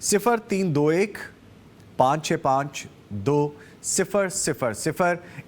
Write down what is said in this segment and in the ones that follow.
0321-565-2000।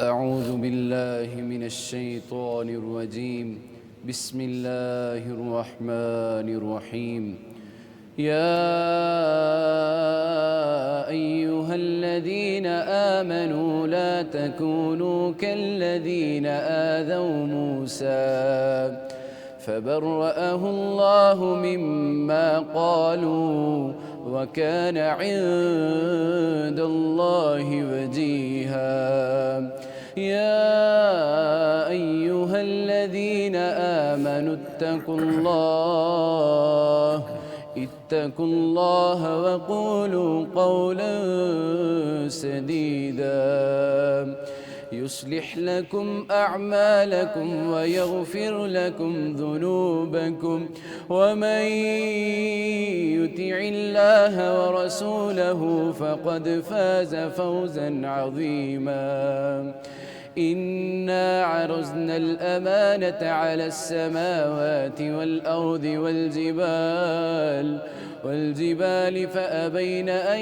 أعوذ بالله من الشيطان الرجيم بسم الله الرحمن الرحيم يا أيها الذين آمنوا لا تكونوا كالذين آذوا موسى فبرأه الله مما قالوا وكان عند الله وجيها يا أيها الذين آمنوا اتقوا الله وقولوا قولا سديدا يصلح لكم أعمالكم ويغفر لكم ذنوبكم ومن يطع الله ورسوله فقد فاز فوزا عظيما إنا عرضنا الأمانة على السماوات والأرض والجبال فأبين أن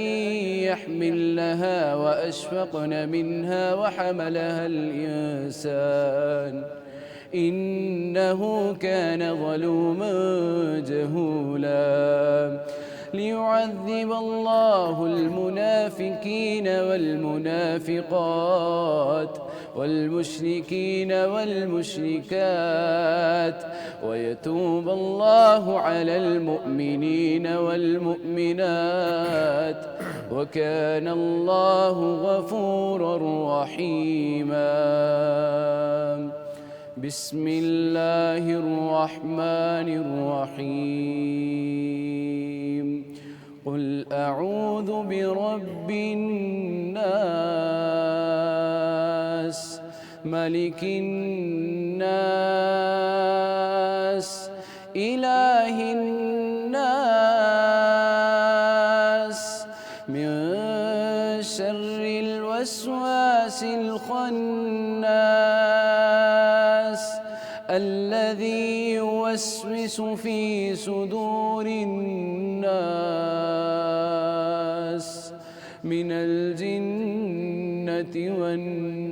يحملنها وأشفقن منها وحملها الإنسان إنه كان ظلوما جهولا ليعذب الله المنافقين والمنافقات والمشركين والمشركات ويتوب الله على المؤمنين والمؤمنات وكان الله غفورا رحيما بسم الله الرحمن الرحيم قل أعوذ برب الناس ملك الناس إله الناس من شر الوسواس الخناس الذي يوسوس في صدور الناس من الجنة والناس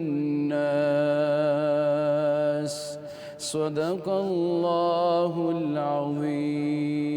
صدق الله العظيم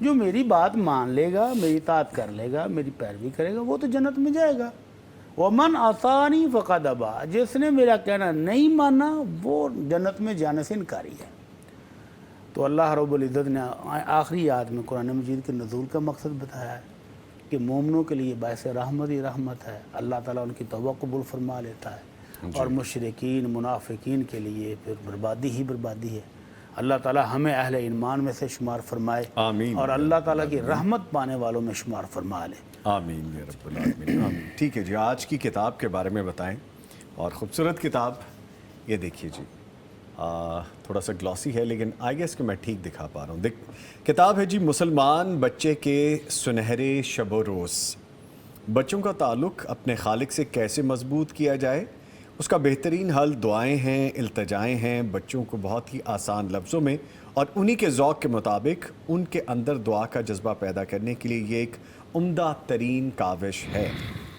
جو میری بات مان لے گا، میری اطاعت کر لے گا، میری پیروی کرے گا، وہ تو جنت میں جائے گا۔ وَمَنْ عَصَانِي فَقَدْ أَبَىٰ، جس نے میرا کہنا نہیں مانا وہ جنت میں جانے سے انکاری ہے۔ تو اللہ رب العزت نے آخری آیت میں قرآن مجید کے نزول کا مقصد بتایا ہے کہ مومنوں کے لیے باعث رحمت ہی رحمت ہے، اللہ تعالیٰ ان کی توبہ قبول فرما لیتا ہے، اور مشرکین منافقین کے لیے پھر بربادی ہی بربادی ہے۔ اللہ تعالیٰ ہمیں اہل ایمان میں سے شمار فرمائے، آمین، اور اللہ تعالیٰ کی رحمت پانے والوں میں شمار فرما لے۔ آمین یا رب العالمین، آمین۔ ٹھیک ہے جی، آج کی کتاب کے بارے میں بتائیں، اور خوبصورت کتاب یہ دیکھیے جی، تھوڑا سا گلوسی ہے لیکن آئی گیس کہ میں ٹھیک دکھا پا رہا ہوں۔ کتاب ہے جی مسلمان بچے کے سنہرے شب و روز، بچوں کا تعلق اپنے خالق سے کیسے مضبوط کیا جائے، اس کا بہترین حل دعائیں ہیں، التجائیں ہیں، بچوں کو بہت ہی آسان لفظوں میں اور انہی کے ذوق کے مطابق ان کے اندر دعا کا جذبہ پیدا کرنے کے لیے یہ ایک عمدہ ترین کاوش ہے۔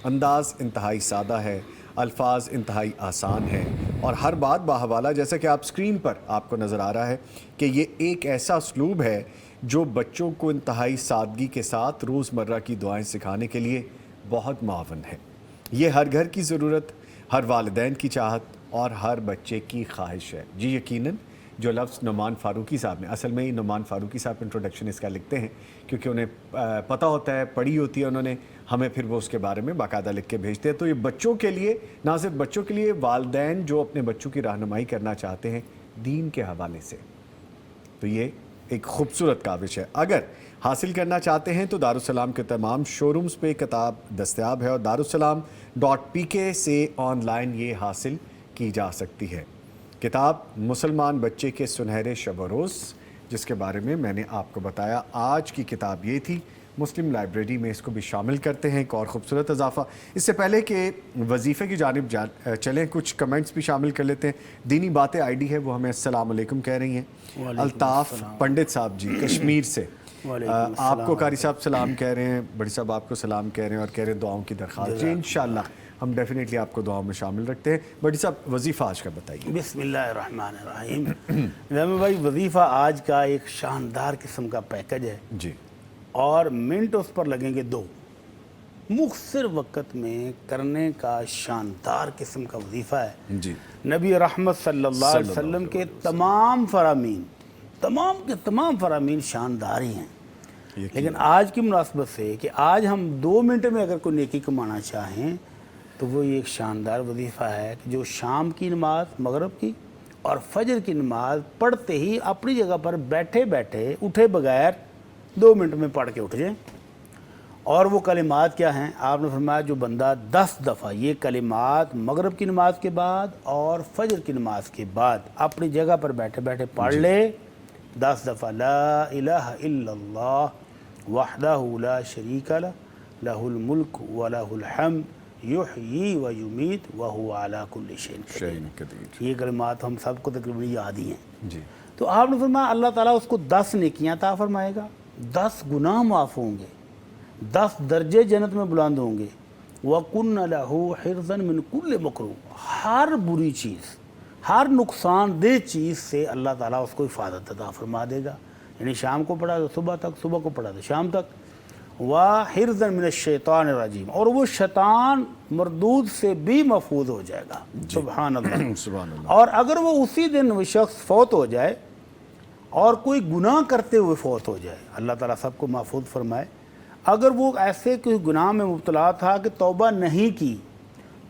انداز انتہائی سادہ ہے، الفاظ انتہائی آسان ہیں، اور ہر بات باحوالہ، جیسا کہ آپ اسکرین پر آپ کو نظر آ رہا ہے کہ یہ ایک ایسا اسلوب ہے جو بچوں کو انتہائی سادگی کے ساتھ روزمرہ کی دعائیں سکھانے کے لیے بہت معاون ہے۔ یہ ہر گھر کی ضرورت، ہر والدین کی چاہت اور ہر بچے کی خواہش ہے۔ جی یقیناً جو لفظ نعمان فاروقی صاحب نے، اصل میں ہی نعمان فاروقی صاحب انٹروڈکشن اس کا لکھتے ہیں کیونکہ انہیں پتہ ہوتا ہے، پڑھی ہوتی ہے انہوں نے، ہمیں پھر وہ اس کے بارے میں باقاعدہ لکھ کے بھیجتے ہیں۔ تو یہ بچوں کے لیے، نہ صرف بچوں کے لیے، والدین جو اپنے بچوں کی رہنمائی کرنا چاہتے ہیں دین کے حوالے سے، تو یہ ایک خوبصورت کاوش ہے۔ اگر حاصل کرنا چاہتے ہیں تو دارالسلام کے تمام شو رومز پہ کتاب دستیاب ہے، اور darussalam.pk سے آن لائن یہ حاصل کی جا سکتی ہے۔ کتاب مسلمان بچے کے سنہرے شب و روز، جس کے بارے میں میں نے آپ کو بتایا، آج کی کتاب یہ تھی۔ مسلم لائبریری میں اس کو بھی شامل کرتے ہیں، ایک اور خوبصورت اضافہ۔ اس سے پہلے کہ وظیفے کی جانب چلیں، کچھ کمنٹس بھی شامل کر لیتے ہیں۔ دینی باتیں آئی ڈی ہے، وہ ہمیں السلام علیکم کہہ رہی ہیں۔ الطاف پنڈت صاحب جی کشمیر سے آپ کو قاری صاحب سلام کہہ رہے ہیں، بڑی صاحب آپ کو سلام کہہ رہے ہیں، اور کہہ رہے ہیں دعاؤں کی درخواست۔ جی انشاءاللہ ہم ڈیفینیٹلی آپ کو دعاؤں میں شامل رکھتے ہیں۔ بڑی صاحب وظیفہ آج کا بتائیے۔ بسم اللہ الرحمن الرحیم۔ رحمت بھائی، وظیفہ آج کا ایک شاندار قسم کا پیکج ہے، جی، اور منٹ اس پر لگیں گے 2، مختصر وقت میں کرنے کا شاندار قسم کا وظیفہ ہے۔ جی، نبی رحمت صلی اللہ علیہ وسلم کے تمام فرامین، تمام کے تمام فرامین شاندار ہی ہیں، لیکن آج کی مناسبت سے کہ آج ہم 2 منٹ میں اگر کوئی نیکی کمانا چاہیں تو وہ ایک شاندار وظیفہ ہے کہ جو شام کی نماز، مغرب کی اور فجر کی نماز پڑھتے ہی اپنی جگہ پر بیٹھے بیٹھے اٹھے بغیر 2 منٹ میں پڑھ کے اٹھ جائیں۔ اور وہ کلمات کیا ہیں؟ آپ نے فرمایا جو بندہ 10 دفعہ یہ کلمات مغرب کی نماز کے بعد اور فجر کی نماز کے بعد اپنی جگہ پر بیٹھے بیٹھے پڑھ لے 10 دفعہ، لا الہ الا اللہ وحدہ لا شریک لہ لہ الملک ولہ الحمد یحیی و یمیت وہو علی کل شیء قدیر۔ یہ کلمات ہم سب کو تقریباً یاد ہی ہیں۔ جی، تو آپ نے فرمایا اللہ تعالیٰ اس کو 10 نیکیاں عطا فرمائے گا، 10 گناہ معاف ہوں گے، 10 درجے جنت میں بلند ہوں گے۔ وَكُنَّ لَهُ حِرْزًا مِّن كُلِّ مَكْرُوهٍ، ہر بری چیز، ہر نقصان دہ چیز سے اللہ تعالیٰ اس کو حفاظت عطا فرما دے گا۔ یعنی شام کو پڑھا تو صبح تک، صبح کو پڑھا تو شام تک۔ وَحِرْزًا مِّنَ الشَّيْطَانِ الرَّجِيمِ، اور وہ شیطان مردود سے بھی محفوظ ہو جائے گا۔ سبحان اللہ، سبحان اللہ۔ اور اگر وہ اسی دن وہ شخص فوت ہو جائے اور کوئی گناہ کرتے ہوئے فوت ہو جائے، اللہ تعالیٰ سب کو محفوظ فرمائے، اگر وہ ایسے کوئی گناہ میں مبتلا تھا کہ توبہ نہیں کی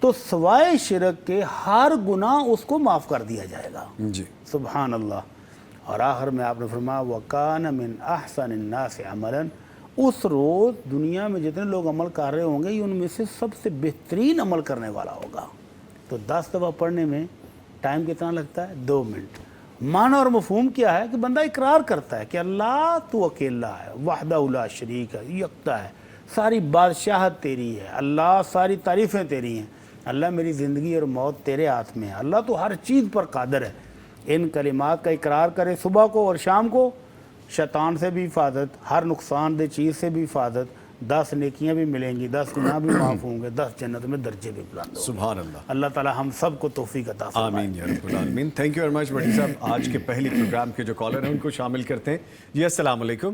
تو سوائے شرک کے ہر گناہ اس کو معاف کر دیا جائے گا۔ جی، سبحان اللہ۔ اور آخر میں آپ نے فرمایا وَكَانَ مِنْ أَحْسَنِ النَّاسِ عَمَلًا، اس روز دنیا میں جتنے لوگ عمل کر رہے ہوں گے یہ ان میں سے سب سے بہترین عمل کرنے والا ہوگا۔ تو 10 دفعہ پڑھنے میں ٹائم کتنا لگتا ہے؟ 2 منٹ۔ معنی اور مفہوم کیا ہے کہ بندہ اقرار کرتا ہے کہ اللہ تو اکیلا ہے، وحدہ لا شریک ہے، یکتا ہے، ساری بادشاہت تیری ہے، اللہ ساری تعریفیں تیری ہیں، اللہ میری زندگی اور موت تیرے ہاتھ میں ہے، اللہ تو ہر چیز پر قادر ہے۔ ان کلمات کا اقرار کرے صبح کو اور شام کو، شیطان سے بھی حفاظت، ہر نقصان دہ چیز سے بھی حفاظت، 10 نیکیاں بھی ملیں گی، 10 گناہ بھی معاف ہوں گے، 10 جنت میں درجے بھی بلند ہوں گے۔ سبحان اللہ۔ اللہ تعالیٰ ہم سب کو توفیق عطا فرمائے۔ آمین یا رب العالمین۔ تھینک یو ویری مچ بٹی صاحب۔ آج کے پہلی پروگرام کے جو کالر ہیں ان کو شامل کرتے ہیں۔ جی السلام علیکم۔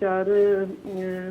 4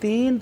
3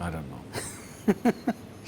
I don't know।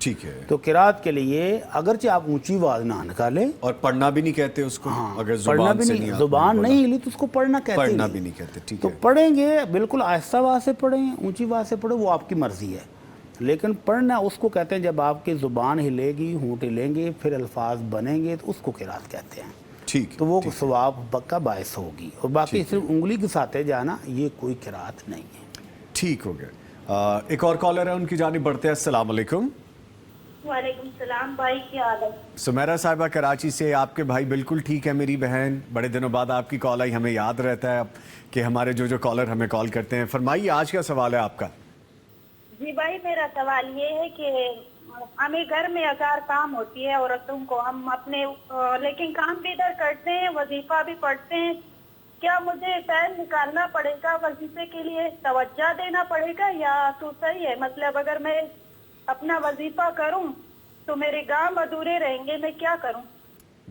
ٹھیک ہے. تو قرات کے لیے اگرچہ آپ اونچی آواز نہ نکالیں اور پڑھنا بھی نہیں کہتے اس کو, اگر پڑھنا زبان بھی سے نہیں, نہیں زبان نہیں ہلی تو اس کو پڑھنا کہتے پڑھنا نہیں. بھی نہیں کہتے. ٹھیک تو ہے. پڑھیں گے بالکل آہستہ آواز سے پڑھیں, اونچی آواز سے پڑھیں, وہ آپ کی مرضی ہے, لیکن پڑھنا اس کو کہتے ہیں جب آپ کی زبان ہلے گی, ہونٹ ہلیں گے, پھر الفاظ بنیں گے, تو اس کو قرات کہتے ہیں. ٹھیک. تو وہ ثواب کا باعث ہوگی, اور باقی صرف انگلی گھساتے جانا یہ کوئی قرات نہیں ہے. ٹھیک ہو گیا. ایک اور کالر ہے, ان کی جانب بڑھتے ہیں. السلام علیکم. وعلیکم السلام بھائی, کیا حال ہے؟ سمیرہ صاحبہ کراچی سے. آپ کے بھائی بالکل ٹھیک ہے میری بہن, بڑے دنوں بعد آپ کی کال آئی, ہمیں یاد رہتا ہے کہ ہمارے جو کالر ہمیں کال کرتے ہیں. فرمائیے آج کا سوال ہے آپ کا. جی بھائی, میرا سوال یہ ہے کہ ہمیں گھر میں اگر کام ہوتی ہے عورتوں کو, ہم اپنے لیکن کام بھی ادھر کرتے ہیں, وظیفہ بھی پڑھتے ہیں, کیا مجھے ٹائم نکالنا پڑے گا وظیفے کے لیے, توجہ دینا پڑے گا, یا تو صحیح ہے؟ مطلب اگر میں اپنا وظیفہ کروں تو میرے کام ادھورے رہیں گے, میں کیا کروں؟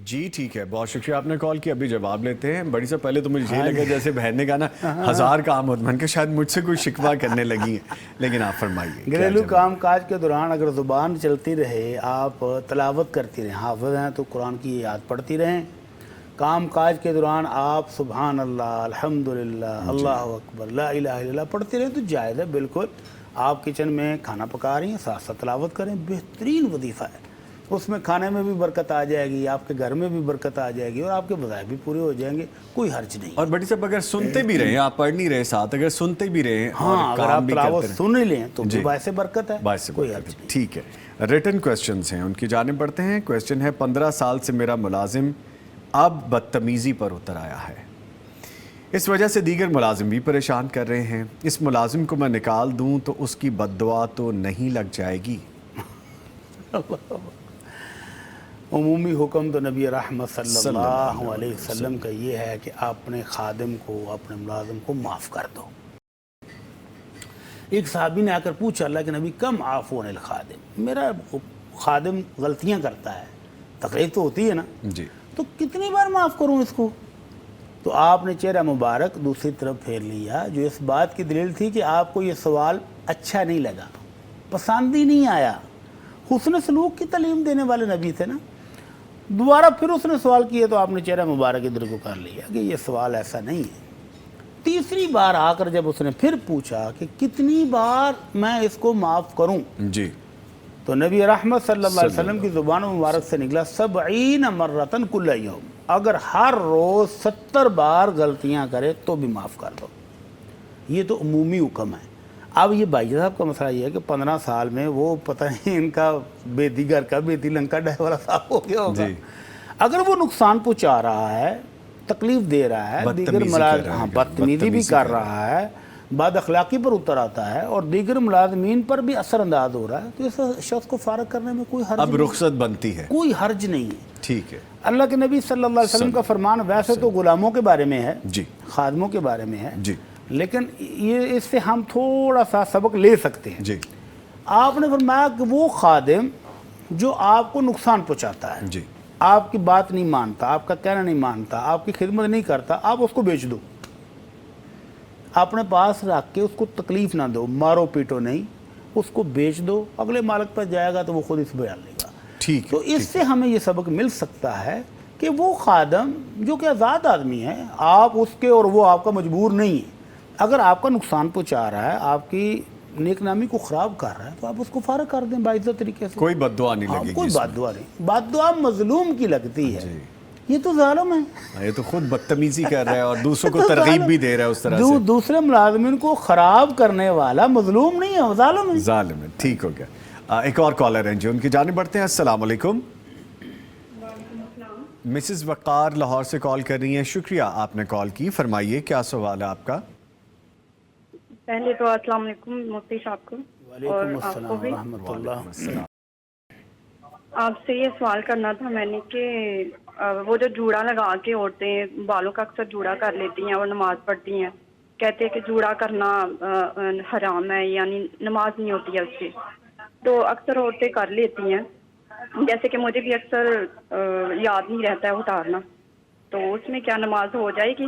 جی ٹھیک ہے, بہت شکریہ آپ نے کال کی. ابھی جواب لیتے ہیں. بڑی سے پہلے تو مجھے یہ لگا جیسے بہن نے کہا نا 1000 کام ہوتے, من کے شاید مجھ سے کوئی شکوہ کرنے لگی ہیں, لیکن آپ فرمائیے. گھریلو کام کاج کے دوران اگر زبان چلتی رہے, آپ تلاوت کرتی رہیں, حافظ ہیں تو قرآن کی یاد پڑھتی رہیں, کام کاج کے دوران آپ سبحان اللہ, الحمدللہ, اللہ اکبر, لا الہ الا اللہ پڑھتی رہیں, تو جائز ہے بالکل. آپ کچن میں کھانا پکا رہی ہیں, ساتھ ساتھ تلاوت کریں, بہترین وظیفہ ہے. اس میں کھانے میں بھی برکت آ جائے گی, آپ کے گھر میں بھی برکت آ جائے گی, اور آپ کے وظائف بھی پورے ہو جائیں گے, کوئی حرج نہیں. اور بڑی صاحب اگر سنتے بھی رہیں, آپ پڑھ نہیں رہے ساتھ, اگر سنتے بھی رہیں ہاں, اگر آپ تلاوت سن ہی لیں تو جی, باعث برکت ہے, کوئی حرج نہیں. ٹھیک ہے. ریٹن کویسچنز ہیں, ان کی جانب بڑھتے ہیں. کویسچن ہے, 15 سال سے میرا ملازم اب بدتمیزی پر اتر آیا ہے, اس وجہ سے دیگر ملازم بھی پریشان کر رہے ہیں. اس ملازم کو میں نکال دوں تو اس کی بد دعا تو نہیں لگ جائے گی؟ عمومی حکم تو نبی رحمت صلی اللہ علیہ وسلم کا یہ ہے کہ اپنے خادم کو, اپنے ملازم کو معاف کر دو. ایک صحابی نے آ کر پوچھا, اللہ کے نبی کم عفو عن الخادم, میرا خادم غلطیاں کرتا ہے, تکلیف تو ہوتی ہے نا, جی, تو کتنی بار معاف کروں اس کو؟ تو آپ نے چہرہ مبارک دوسری طرف پھیر لیا, جو اس بات کی دلیل تھی کہ آپ کو یہ سوال اچھا نہیں لگا, پسند ہی نہیں آیا. حسن سلوک کی تعلیم دینے والے نبی تھے نا. دوبارہ پھر اس نے سوال کیا تو آپ نے چہرہ مبارک ادھر کو کر لیا کہ یہ سوال ایسا نہیں ہے. تیسری بار آ کر جب اس نے پھر پوچھا کہ کتنی بار میں اس کو معاف کروں, جی, تو نبی رحمت صلی اللہ علیہ وسلم کی زبان مبارک سے نکلا 70 مرتن کل یوم, اگر ہر روز 70 بار غلطیاں کرے تو بھی معاف کر دو. یہ تو عمومی حکم ہے. اب یہ بھائی صاحب کا مسئلہ یہ ہے کہ 15 سال میں وہ پتہ نہیں ان کا بیتی گھر کا بیتی لنکا ڈائے والا صاحب ہو گیا ہوگا. اگر وہ نقصان پہنچا رہا ہے, تکلیف دے رہا ہے, دیگر بدتمیزی بھی کر رہا ہے, بد اخلاقی پر اتر آتا ہے, اور دیگر ملازمین پر بھی اثر انداز ہو رہا ہے, تو اس شخص کو فارغ کرنے میں کوئی حرج اب رخصت بنتی ہے, کوئی حرج نہیں ہے. ٹھیک ہے. اللہ کے نبی صلی اللہ علیہ وسلم کا فرمان ویسے تو غلاموں کے بارے میں ہے, جی, خادموں کے بارے میں ہے, جی, لیکن یہ اس سے ہم تھوڑا سا سبق لے سکتے ہیں. جی, آپ نے فرمایا کہ وہ خادم جو آپ کو نقصان پہنچاتا ہے, جی, آپ کی بات نہیں مانتا, آپ کا کہنا نہیں مانتا, آپ کی خدمت نہیں کرتا, آپ اس کو بیچ دو, اپنے پاس رکھ کے اس کو تکلیف نہ دو, مارو پیٹو نہیں, اس کو بیچ دو, اگلے مالک پر جائے گا تو وہ خود اس بیان لے گا. ٹھیک. تو اس سے ہمیں یہ سبق مل سکتا ہے کہ وہ خادم جو کہ آزاد آدمی ہے, آپ اس کے اور وہ آپ کا مجبور نہیں ہے, اگر آپ کا نقصان پہنچا رہا ہے, آپ کی نیک نامی کو خراب کر رہا ہے, تو آپ اس کو فارغ کر دیں باعزت طریقے سے. کوئی بد دعا نہیں لگے گی, کوئی بد دعا نہیں. بد دعا مظلوم کی لگتی ہے, یہ تو ظالم ہے, یہ تو خود بدتمیزی کر رہا ہے اور دوسروں کو ترغیب بھی دے رہا ہے اس طرح سے. دوسرے ملازمین کو خراب کرنے والا مظلوم نہیں ہے, ظالم ہے. ظالم ہے. ٹھیک ہو گیا. ایک اور کالر ہیں جو ان کی جانب بڑھتے ہیں. السلام علیکم. مسز وقار لاہور سے کال کر رہی ہیں. شکریہ آپ نے کال کی. فرمائیے کیا سوال ہے آپ کا؟ پہلے تو السلام علیکم مفتی صاحب کو, اور وعلیکم آپ کو السلام بھی. ورحمۃ اللہ. آپ سے یہ سوال کرنا تھا میں نے کہ وہ جو جوڑا لگا کے عورتیں بالوں کا اکثر جوڑا کر لیتی ہیں اور نماز پڑھتی ہیں, کہتے ہیں کہ جوڑا کرنا حرام ہے, یعنی نماز نہیں ہوتی ہے اس سے, تو اکثر عورتیں کر لیتی ہیں, جیسے کہ مجھے بھی اکثر یاد نہیں رہتا ہے اتارنا, تو اس میں کیا نماز ہو جائے گی؟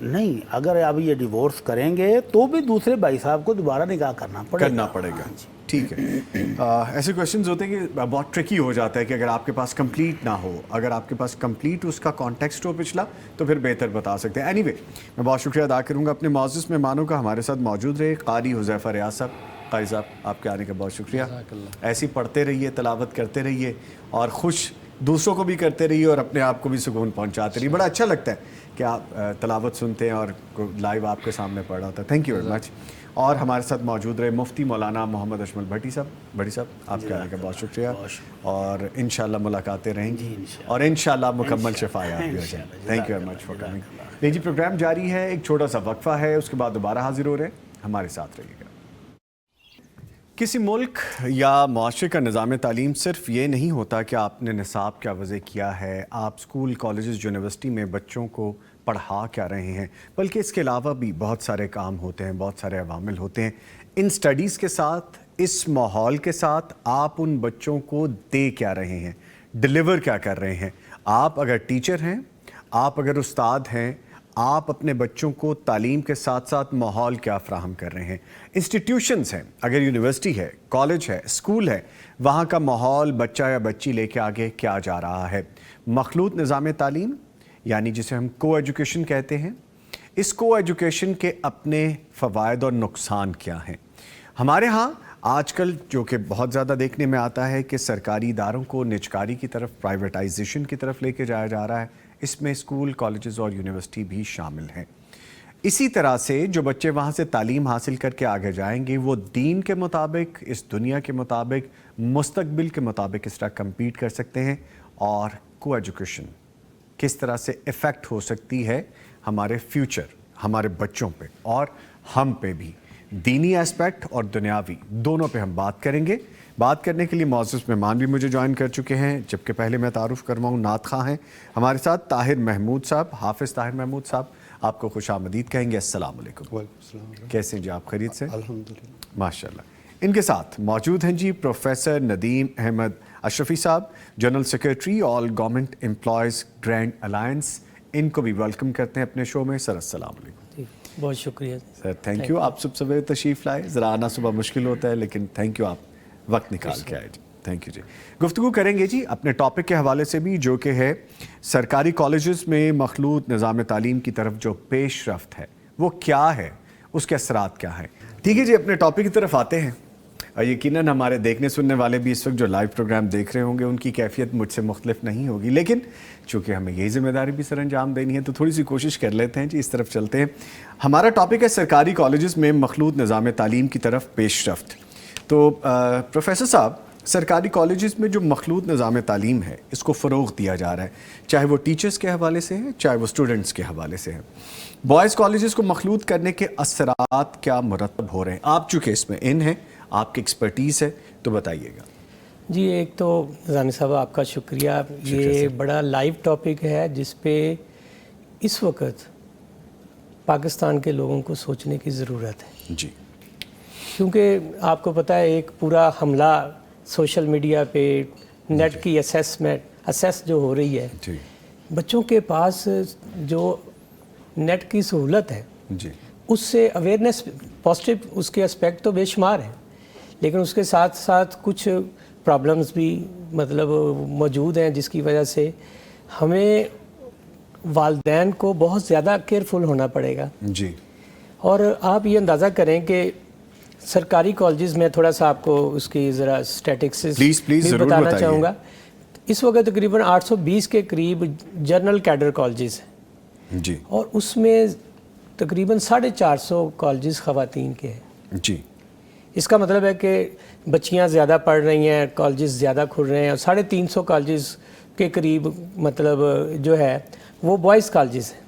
نہیں اگر اب یہ ڈیورس کریں گے تو بھی دوسرے بھائی صاحب کو دوبارہ نکاح کرنا پڑے گا. ٹھیک ہے. ایسے کویشچنز ہوتے ہیں کہ بہت ٹرکی ہو جاتا ہے کہ اگر آپ کے پاس کمپلیٹ نہ ہو, اگر آپ کے پاس کمپلیٹ اس کا کانٹیکسٹ ہو پچھلا تو پھر بہتر بتا سکتے ہیں. اینی وے میں بہت شکریہ ادا کروں گا اپنے معزز مہمانوں کا ہمارے ساتھ موجود رہے. قاری حذیفہ ریاض صاحب, قاری صاحب آپ کے آنے کا بہت شکریہ. ایسی پڑھتے رہیے, تلاوت کرتے رہیے اور خوش دوسروں کو بھی کرتے رہیے اور اپنے آپ کو بھی سکون پہنچاتے رہیے. بڑا اچھا لگتا ہے کہ آپ تلاوت سنتے ہیں اور لائیو آپ کے سامنے پڑھ رہا ہوتا ہے. تھینک یو ویری مچ. اور ہمارے ساتھ موجود رہے مفتی مولانا محمد اشمل بھٹی صاحب. بھٹی صاحب آپ کے آنے کا بہت شکریہ اور انشاءاللہ ملاقاتیں رہیں گی اور انشاءاللہ مکمل شفایات بھی ہو جائیں. Thank you very much for coming. جی پروگرام جاری ہے, ایک چھوٹا سا وقفہ ہے, اس کے بعد دوبارہ حاضر ہو رہے ہیں. ہمارے ساتھ رہیے گا. کسی ملک یا معاشرے کا نظام تعلیم صرف یہ نہیں ہوتا کہ آپ نے نصاب کیا وضع کیا ہے, آپ اسکول, کالجز, یونیورسٹی میں بچوں کو پڑھا کیا رہے ہیں, بلکہ اس کے علاوہ بھی بہت سارے کام ہوتے ہیں, بہت سارے عوامل ہوتے ہیں. ان سٹڈیز کے ساتھ, اس ماحول کے ساتھ آپ ان بچوں کو دے کیا رہے ہیں, ڈیلیور کیا کر رہے ہیں. آپ اگر ٹیچر ہیں, آپ اگر استاد ہیں, آپ اپنے بچوں کو تعلیم کے ساتھ ساتھ ماحول کیا فراہم کر رہے ہیں. انسٹیٹیوشنز ہیں, اگر یونیورسٹی ہے, کالج ہے, اسکول ہے, وہاں کا ماحول بچہ یا بچی لے کے آگے کیا جا رہا ہے. مخلوط نظام تعلیم یعنی جسے ہم کو ایجوکیشن کہتے ہیں, اس کو ایجوکیشن کے اپنے فوائد اور نقصان کیا ہیں. ہمارے ہاں آج کل جو کہ بہت زیادہ دیکھنے میں آتا ہے کہ سرکاری اداروں کو نجکاری کی طرف, پرائیویٹائزیشن کی طرف لے کے جایا جا رہا ہے. اس میں اسکول, کالجز اور یونیورسٹی بھی شامل ہیں. اسی طرح سے جو بچے وہاں سے تعلیم حاصل کر کے آگے جائیں گے وہ دین کے مطابق, اس دنیا کے مطابق, مستقبل کے مطابق اس طرح کمپیٹ کر سکتے ہیں. اور کو ایجوکیشن کس طرح سے افیکٹ ہو سکتی ہے ہمارے فیوچر, ہمارے بچوں پہ اور ہم پہ بھی. دینی ایسپیکٹ اور دنیاوی دونوں پہ ہم بات کریں گے. بات کرنے کے لیے معزز مہمان بھی مجھے جوائن کر چکے ہیں, جبکہ پہلے میں تعارف کرواؤں نعت خواں ہیں ہمارے ساتھ طاہر محمود صاحب, حافظ طاہر محمود صاحب. آپ کو خوش آمدید کہیں گے. السلام علیکم. کیسے ہیں جی آپ, خیریت سے؟ الحمدللہ ماشاءاللہ. ان کے ساتھ موجود ہیں جی professor Nadeem Ahmed Ashrafi sahab, general secretary all government employees grand alliance. ان کو بھی ویلکم کرتے ہیں اپنے شو میں. سر السلام علیکم. بہت شکریہ سر, تھینک یو. آپ صبح سویرے تشریف لائے, ذرا آنا صبح مشکل ہوتا ہے لیکن تھینک یو, آپ وقت نکال کے آئے جی. تھینک یو جی. گفتگو کریں گے جی اپنے ٹاپک کے حوالے سے بھی, جو کہ ہے سرکاری کالجز میں مخلوط نظام تعلیم کی طرف جو پیش رفت ہے وہ کیا ہے, اس کے اثرات کیا ہیں. ٹھیک ہے جی, اپنے ٹاپک کی طرف آتے ہیں. اور یقیناً ہمارے دیکھنے سننے والے بھی اس وقت جو لائیو پروگرام دیکھ رہے ہوں گے ان کی کیفیت مجھ سے مختلف نہیں ہوگی, لیکن چونکہ ہمیں یہی ذمہ داری بھی سر انجام دینی ہے تو تھوڑی سی کوشش کر لیتے ہیں جی. اس طرف چلتے ہیں. ہمارا ٹاپک ہے سرکاری کالجز میں مخلوط نظام تعلیم کی طرف پیش رفت. تو پروفیسر صاحب, سرکاری کالجز میں جو مخلوط نظام تعلیم ہے اس کو فروغ دیا جا رہا ہے, چاہے وہ ٹیچرز کے حوالے سے ہے, چاہے وہ اسٹوڈنٹس کے حوالے سے ہے. بوائز کالجز کو مخلوط کرنے کے اثرات کیا مرتب ہو رہے ہیں؟ آپ چونکہ اس میں ان ہیں, آپ کی ایکسپرٹیز ہے, تو بتائیے گا. جی. ایک تو نظامی صاحب آپ کا شکریہ. یہ بڑا لائیو ٹاپک ہے جس پہ اس وقت پاکستان کے لوگوں کو سوچنے کی ضرورت ہے جی, کیونکہ آپ کو پتہ ہے ایک پورا حملہ سوشل میڈیا پہ, نیٹ کی اسیس جو ہو رہی ہے جی, بچوں کے پاس جو نیٹ کی سہولت ہے جی, اس سے اویئرنیس پازیٹیو اس کے اسپیکٹ تو بے شمار ہیں, لیکن اس کے ساتھ ساتھ کچھ پرابلمز بھی مطلب موجود ہیں جس کی وجہ سے ہمیں والدین کو بہت زیادہ کیئرفل ہونا پڑے گا. جی. اور آپ یہ اندازہ کریں کہ سرکاری کالجز میں تھوڑا سا آپ کو اس کی ذرا اسٹیٹکس بھی بتانا چاہوں گا. اس وقت تقریباً 820 کے قریب جنرل کیڈر کالجز ہیں جی, اور اس میں تقریباً 450 کالجز خواتین کے ہیں جی. اس کا مطلب ہے کہ بچیاں زیادہ پڑھ رہی ہیں, کالجز زیادہ کھل رہے ہیں, اور 350 کالجز کے قریب مطلب جو ہے وہ بوائز کالجز ہیں.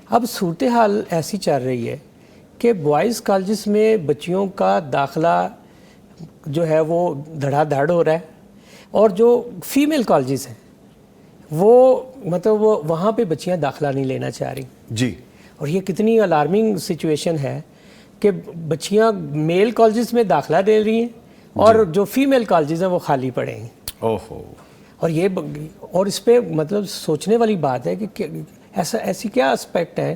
اب صورتحال ایسی چل رہی ہے کہ بوائز کالجز میں بچیوں کا داخلہ جو ہے وہ دھڑا دھڑ ہو رہا ہے, اور جو فیمیل کالجز ہیں وہ مطلب وہاں پہ بچیاں داخلہ نہیں لینا چاہ رہی جی. اور یہ کتنی الارمنگ سچویشن ہے کہ بچیاں میل کالجز میں داخلہ لے رہی ہیں اور جو فیمیل کالجز ہیں وہ خالی پڑے ہیں. اوہو. اور اس پہ مطلب سوچنے والی بات ہے کہ ایسی کیا اسپیکٹ ہے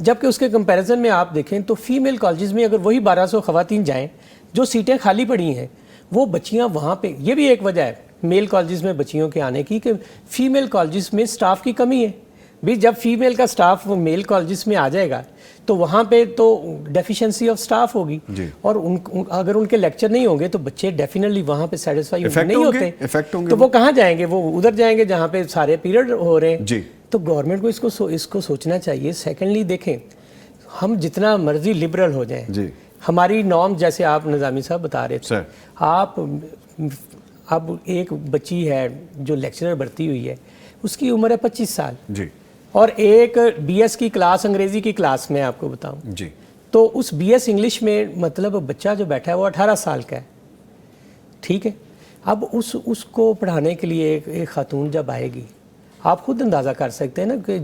جبکہ اس کے کمپیریزن میں آپ دیکھیں تو فیمیل کالجز میں اگر وہی 1200 خواتین جائیں جو سیٹیں خالی پڑی ہیں وہ بچیاں وہاں پہ، یہ بھی ایک وجہ ہے میل کالجز میں بچیوں کے آنے کی کہ فیمیل کالجز میں سٹاف کی کمی ہے. بھی جب فیمیل کا سٹاف میل کالجز میں آ جائے گا تو وہاں پہ تو ڈیفیشنسی آف سٹاف ہوگی اور اگر ان کے لیکچر نہیں ہوں گے تو بچے ڈیفینیٹلی وہاں پہ سیٹسفائی نہیں ہوتے تو وہ کہاں جائیں گے؟ وہ ادھر جائیں گے جہاں پہ سارے پیریڈ ہو رہے ہیں. تو گورنمنٹ کو اس کو سوچنا چاہیے. سیکنڈلی دیکھیں ہم جتنا مرضی لبرل ہو جائیں ہماری نارم جیسے آپ نظامی صاحب بتا رہے تھے آپ اب ایک بچی ہے جو لیکچرر بھرتی ہوئی ہے اس کی عمر ہے 25 سال اور ایک بی ایس کی کلاس انگریزی کی کلاس میں آپ کو بتاؤں تو اس بی ایس انگلش میں مطلب بچہ جو بیٹھا ہے وہ 18 سال کا ہے. ٹھیک ہے، اب اس کو پڑھانے کے لیے ایک خاتون جب آئے گی آپ خود اندازہ کر سکتے ہیں نا کہ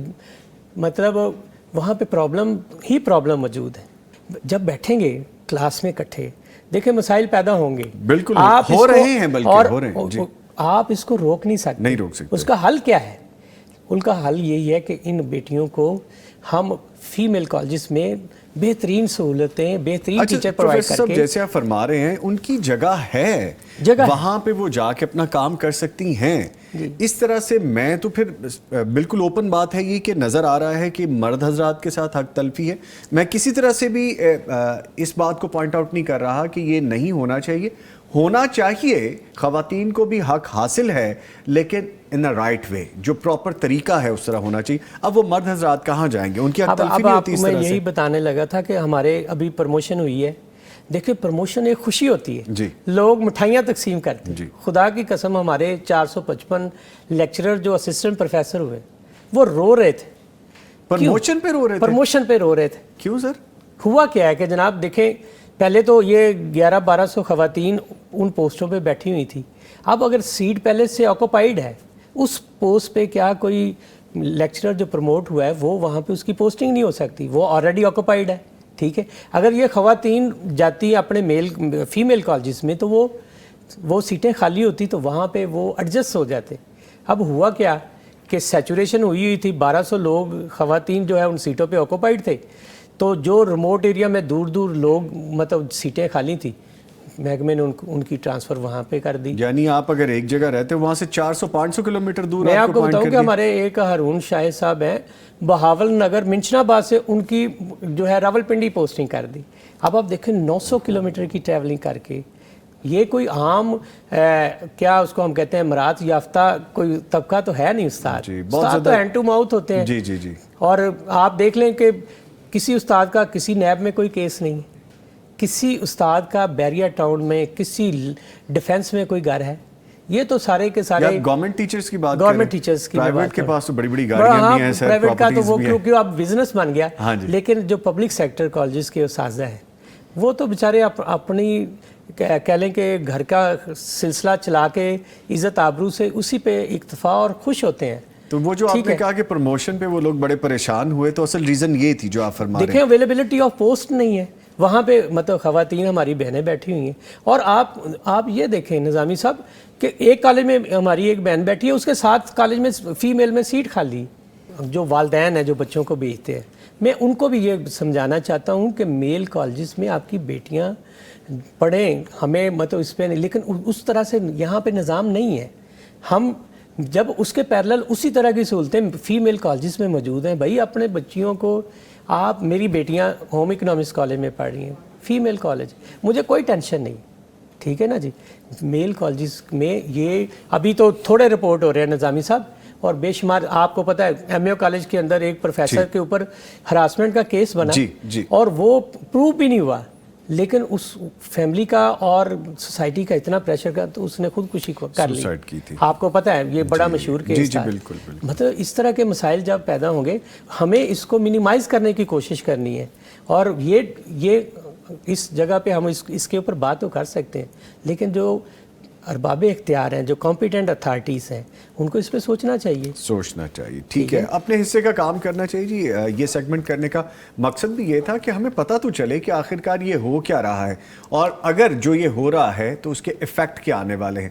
مطلب وہاں پہ پرابلم موجود ہے. جب بیٹھیں گے کلاس میں اکٹھے دیکھیں مسائل پیدا ہوں گے، بالکل ہو رہے ہیں، بلکہ ہو رہے ہیں. آپ اس کو روک نہیں سکتے. اس کا حل کیا ہے؟ ان کا حل یہی ہے کہ ان بیٹیوں کو ہم فیمیل کالجز میں بہترین سہولتیں بہترین ٹیچر پرووائڈ کر کے، جیسے آپ فرما رہے ہیں ان کی جگہ ہے وہاں پہ وہ جا کے اپنا کام کر سکتی ہیں. اس طرح سے میں تو پھر بالکل اوپن بات ہے یہ کہ نظر آ رہا ہے کہ مرد حضرات کے ساتھ حق تلفی ہے. میں کسی طرح سے بھی اس بات کو پوائنٹ آؤٹ نہیں کر رہا کہ یہ نہیں ہونا چاہیے. ہونا چاہیے، خواتین کو بھی حق حاصل ہے لیکن ان اے رائٹ وے، جو پراپر طریقہ ہے اس طرح ہونا چاہیے. اب وہ مرد حضرات کہاں جائیں گے؟ ان کی حق تلفی نہیں ہوتی اس طرح سے. میں یہی بتانے لگا تھا کہ ہمارے ابھی پروموشن ہوئی ہے. دیکھیں پروموشن ایک خوشی ہوتی ہے، لوگ مٹھائیاں تقسیم کرتے ہیں. خدا کی قسم ہمارے 455 لیکچرر جو اسسٹنٹ پروفیسر ہوئے وہ رو رہے تھے. پروموشن پہ رو رہے تھے؟ پروموشن پہ رو رہے تھے. کیوں سر؟ ہوا کیا ہے کہ جناب دیکھیں پہلے تو یہ 1100-1200 خواتین ان پوسٹوں پہ بیٹھی ہوئی تھی. اب اگر سیٹ پہلے سے آکوپائیڈ ہے اس پوسٹ پہ کیا کوئی لیکچرر جو پروموٹ ہوا ہے وہ وہاں پہ اس کی پوسٹنگ نہیں ہو سکتی، وہ آلریڈی آکوپائیڈ ہے. ٹھیک ہے، اگر یہ خواتین جاتی اپنے فیمیل کالجز میں تو وہ سیٹیں خالی ہوتی تو وہاں پہ وہ ایڈجسٹ ہو جاتے. اب ہوا کیا کہ سیچوریشن ہوئی تھی، 1200 لوگ خواتین جو ہے ان سیٹوں پہ آکوپائیڈ تھے تو جو ریموٹ ایریا میں دور دور لوگ مطلب سیٹیں خالی تھیں محکمے نے ان کی ٹرانسفر وہاں پہ کر دی. یعنی آپ اگر ایک جگہ رہتے وہاں سے 400-500 کلومیٹر دور میں آپ کو بتاؤں کہ ہمارے ایک ہارون شاہد صاحب ہیں بہاول نگر منشن آباد سے ان کی جو ہے راولپنڈی پوسٹنگ کر دی. اب آپ دیکھیں 900 کلومیٹر کی ٹریولنگ کر کے، یہ کوئی عام کیا اس کو ہم کہتے ہیں مراد یافتہ کوئی طبقہ تو ہے نہیں. استاد تو ہینڈ ٹو ماؤتھ ہوتے ہیں. اور آپ دیکھ لیں کہ کسی استاد کا کسی نیب میں کوئی کیس نہیں، کسی استاد کا بیریا ٹاؤن میں کسی ڈیفنس میں کوئی گھر ہے. یہ تو سارے کے سارے گورنمنٹ ٹیچرز کی بات، گورنمنٹ ٹیچرز کی پرائیویٹ کے پاس تو بڑی بڑی گاڑیاں بھی ہیں سر، پرائیویٹ کا تو وہ کیونکہ اب بزنس بن گیا. لیکن جو پبلک سیکٹر کالجز کے اساتذہ ہیں وہ تو بیچارے اپنی کہہ لیں کہ گھر کا سلسلہ چلا کے عزت آبرو سے اسی پہ اکتفا اور خوش ہوتے ہیں. تو وہ جو آپ نے کہا کہ پروموشن پہ وہ لوگ بڑے پریشان ہوئے تو اصل ریزن یہ تھی جو آپ فرما رہے ہیں. دیکھیں اویلیبلٹی آف پوسٹ نہیں ہے وہاں پہ، مطلب خواتین ہماری بہنیں بیٹھی ہوئی ہیں. اور آپ یہ دیکھیں نظامی صاحب کہ ایک کالج میں ہماری ایک بہن بیٹھی ہے اس کے ساتھ کالج میں فیمیل میں سیٹ خالی. جو والدین ہیں جو بچوں کو بھیجتے ہیں میں ان کو بھی یہ سمجھانا چاہتا ہوں کہ میل کالجز میں آپ کی بیٹیاں پڑھیں، ہمیں مطلب اس پہ نہیں، لیکن اس طرح سے یہاں پہ نظام نہیں ہے. ہم جب اس کے پیرلل اسی طرح کی سہولتیں فیمیل کالجز میں موجود ہیں، بھائی اپنے بچیوں کو آپ، میری بیٹیاں ہوم اکنامکس کالج میں پڑھ رہی ہیں فیمیل کالج، مجھے کوئی ٹینشن نہیں. ٹھیک ہے نا جی. میل کالجز میں یہ ابھی تو تھوڑے رپورٹ ہو رہے ہیں نظامی صاحب، اور بے شمار آپ کو پتہ ہے ایم اے کالج کے اندر ایک پروفیسر کے اوپر ہراسمنٹ کا کیس بنا اور وہ پروو بھی نہیں ہوا، لیکن اس فیملی کا اور سوسائٹی کا اتنا پریشر کا تو اس نے خودکشی کر لی. آپ کو پتہ ہے یہ بڑا مشہور کیس تھا. مطلب اس طرح کے مسائل جب پیدا ہوں گے ہمیں اس کو منیمائز کرنے کی کوشش کرنی ہے. اور یہ اس جگہ پہ ہم اس کے اوپر بات تو کر سکتے ہیں، لیکن جو ارباب اختیار ہیں، جو کمپیٹنٹ اتھارٹیز ہیں، ان کو اس پہ سوچنا چاہیے. ٹھیک ہے، اپنے حصے کا کام کرنا چاہیے جی. یہ سیگمنٹ کرنے کا مقصد بھی یہ تھا کہ ہمیں پتہ تو چلے کہ آخرکار یہ ہو کیا رہا ہے، اور اگر جو یہ ہو رہا ہے تو اس کے ایفیکٹ کیا آنے والے ہیں.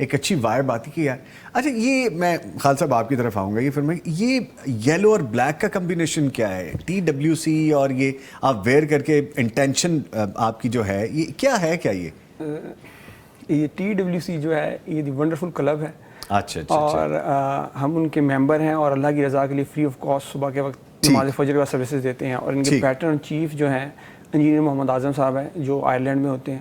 ایک اچھی وائب آتی کہ یار اچھا یہ میں خالد صاحب آپ کی طرف آؤں گا. یہ پھر میں یہ یلو اور بلیک کا کمبینیشن کیا ہے؟ TWC اور یہ آپ ویئر کر کے انٹینشن آپ کی جو ہے یہ کیا ہے؟ کیا یہ TWC جو ہے یہ دی ونڈرفل کلب ہے. اچھا اور ہم ان کے ممبر ہیں اور اللہ کی رضا کے لیے فری آف کاسٹ صبح کے وقت نماز فجر کے بعد سروسز دیتے ہیں. اور ان کے پیٹرن چیف جو ہیں انجینئر محمد اعظم صاحب ہیں جو آئرلینڈ میں ہوتے ہیں.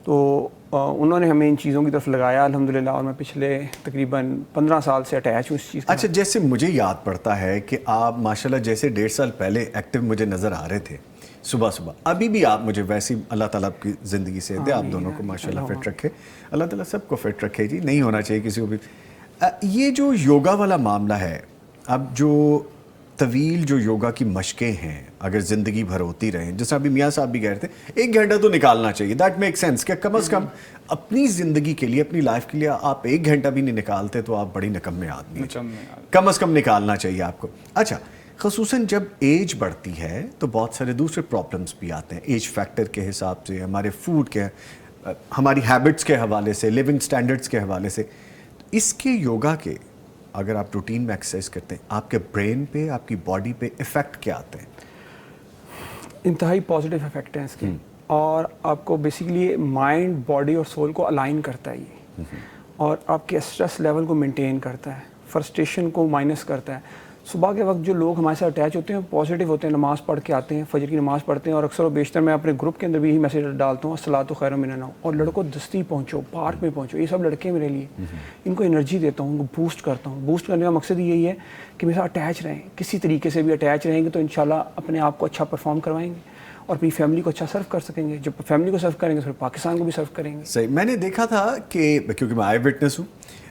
تو انہوں نے ہمیں ان چیزوں کی طرف لگایا الحمدللہ, اور میں پچھلے تقریباً 15 سال سے اٹیچ ہوں اس چیز کا. اچھا جیسے مجھے یاد پڑتا ہے کہ آپ ماشاءاللہ جیسے 1.5 سال پہلے ایکٹیو مجھے نظر آ رہے تھے صبح صبح, ابھی بھی آپ مجھے ویسی اللہ تعالیٰ آپ کی زندگی سے دے, آپ دونوں کو ماشاءاللہ فٹ رکھے, اللہ تعالیٰ سب کو فٹ رکھے جی, نہیں ہونا چاہیے کسی کو بھی. یہ جو یوگا والا معاملہ ہے, اب جو طویل جو یوگا کی مشقیں ہیں اگر زندگی بھر ہوتی رہیں, جیسا ابھی میاں صاحب بھی کہہ رہے تھے 1 گھنٹہ تو نکالنا چاہیے, دیٹ میک سینس کہ کم از کم اپنی زندگی کے لیے اپنی لائف کے لیے آپ 1 گھنٹہ بھی نہیں نکالتے تو آپ بڑی نکمے آدمی ہیں, کم از کم نکالنا چاہیے آپ کو. اچھا خصوصاً جب ایج بڑھتی ہے تو بہت سارے دوسرے پرابلمس بھی آتے ہیں ایج فیکٹر کے حساب سے, ہمارے فوڈ کے, ہماری ہیبٹس کے حوالے سے, لیونگ سٹینڈرڈس کے حوالے سے. اس کے یوگا کے اگر آپ روٹین میں ایکسرسائز کرتے ہیں آپ کے برین پہ, آپ کی باڈی پہ افیکٹ کیا آتے ہیں؟ انتہائی پازیٹیو افیکٹ ہیں اس کے, اور آپ کو بیسیکلی مائنڈ, باڈی اور سول کو الائن کرتا ہے یہ, اور آپ کے اسٹریس لیول کو مینٹین کرتا ہے, فرسٹریشن کو مائنس کرتا ہے. صبح کے وقت جو لوگ ہمارے ساتھ اٹیچ ہوتے ہیں پازیٹیو ہوتے ہیں, نماز پڑھ کے آتے ہیں, فجر کی نماز پڑھتے ہیں, اور اکثر و بیشتر میں اپنے گروپ کے اندر بھی یہی میسیج ڈالتا ہوں الصلاۃ خیر من النوم, اور لڑکوں دستی پہنچو, پارک میں پہنچو, یہ سب لڑکے میرے لیے, ان کو انرجی دیتا ہوں, ان کو بوسٹ کرتا ہوں. بوسٹ کرنے کا مقصد یہی ہے کہ میرے ساتھ اٹیچ رہیں, کسی طریقے سے بھی اٹیچ رہیں گے تو انشاءاللہ اپنے آپ کو اچھا پرفارم کروائیں گے اور اپنی فیملی کو اچھا سرو کر سکیں گے. جب فیملی کو سرو کریں گے تو پھر پاکستان کو بھی سرو کریں گے. صحیح. میں نے دیکھا تھا کہ کیونکہ میں آئی وٹنس ہوں,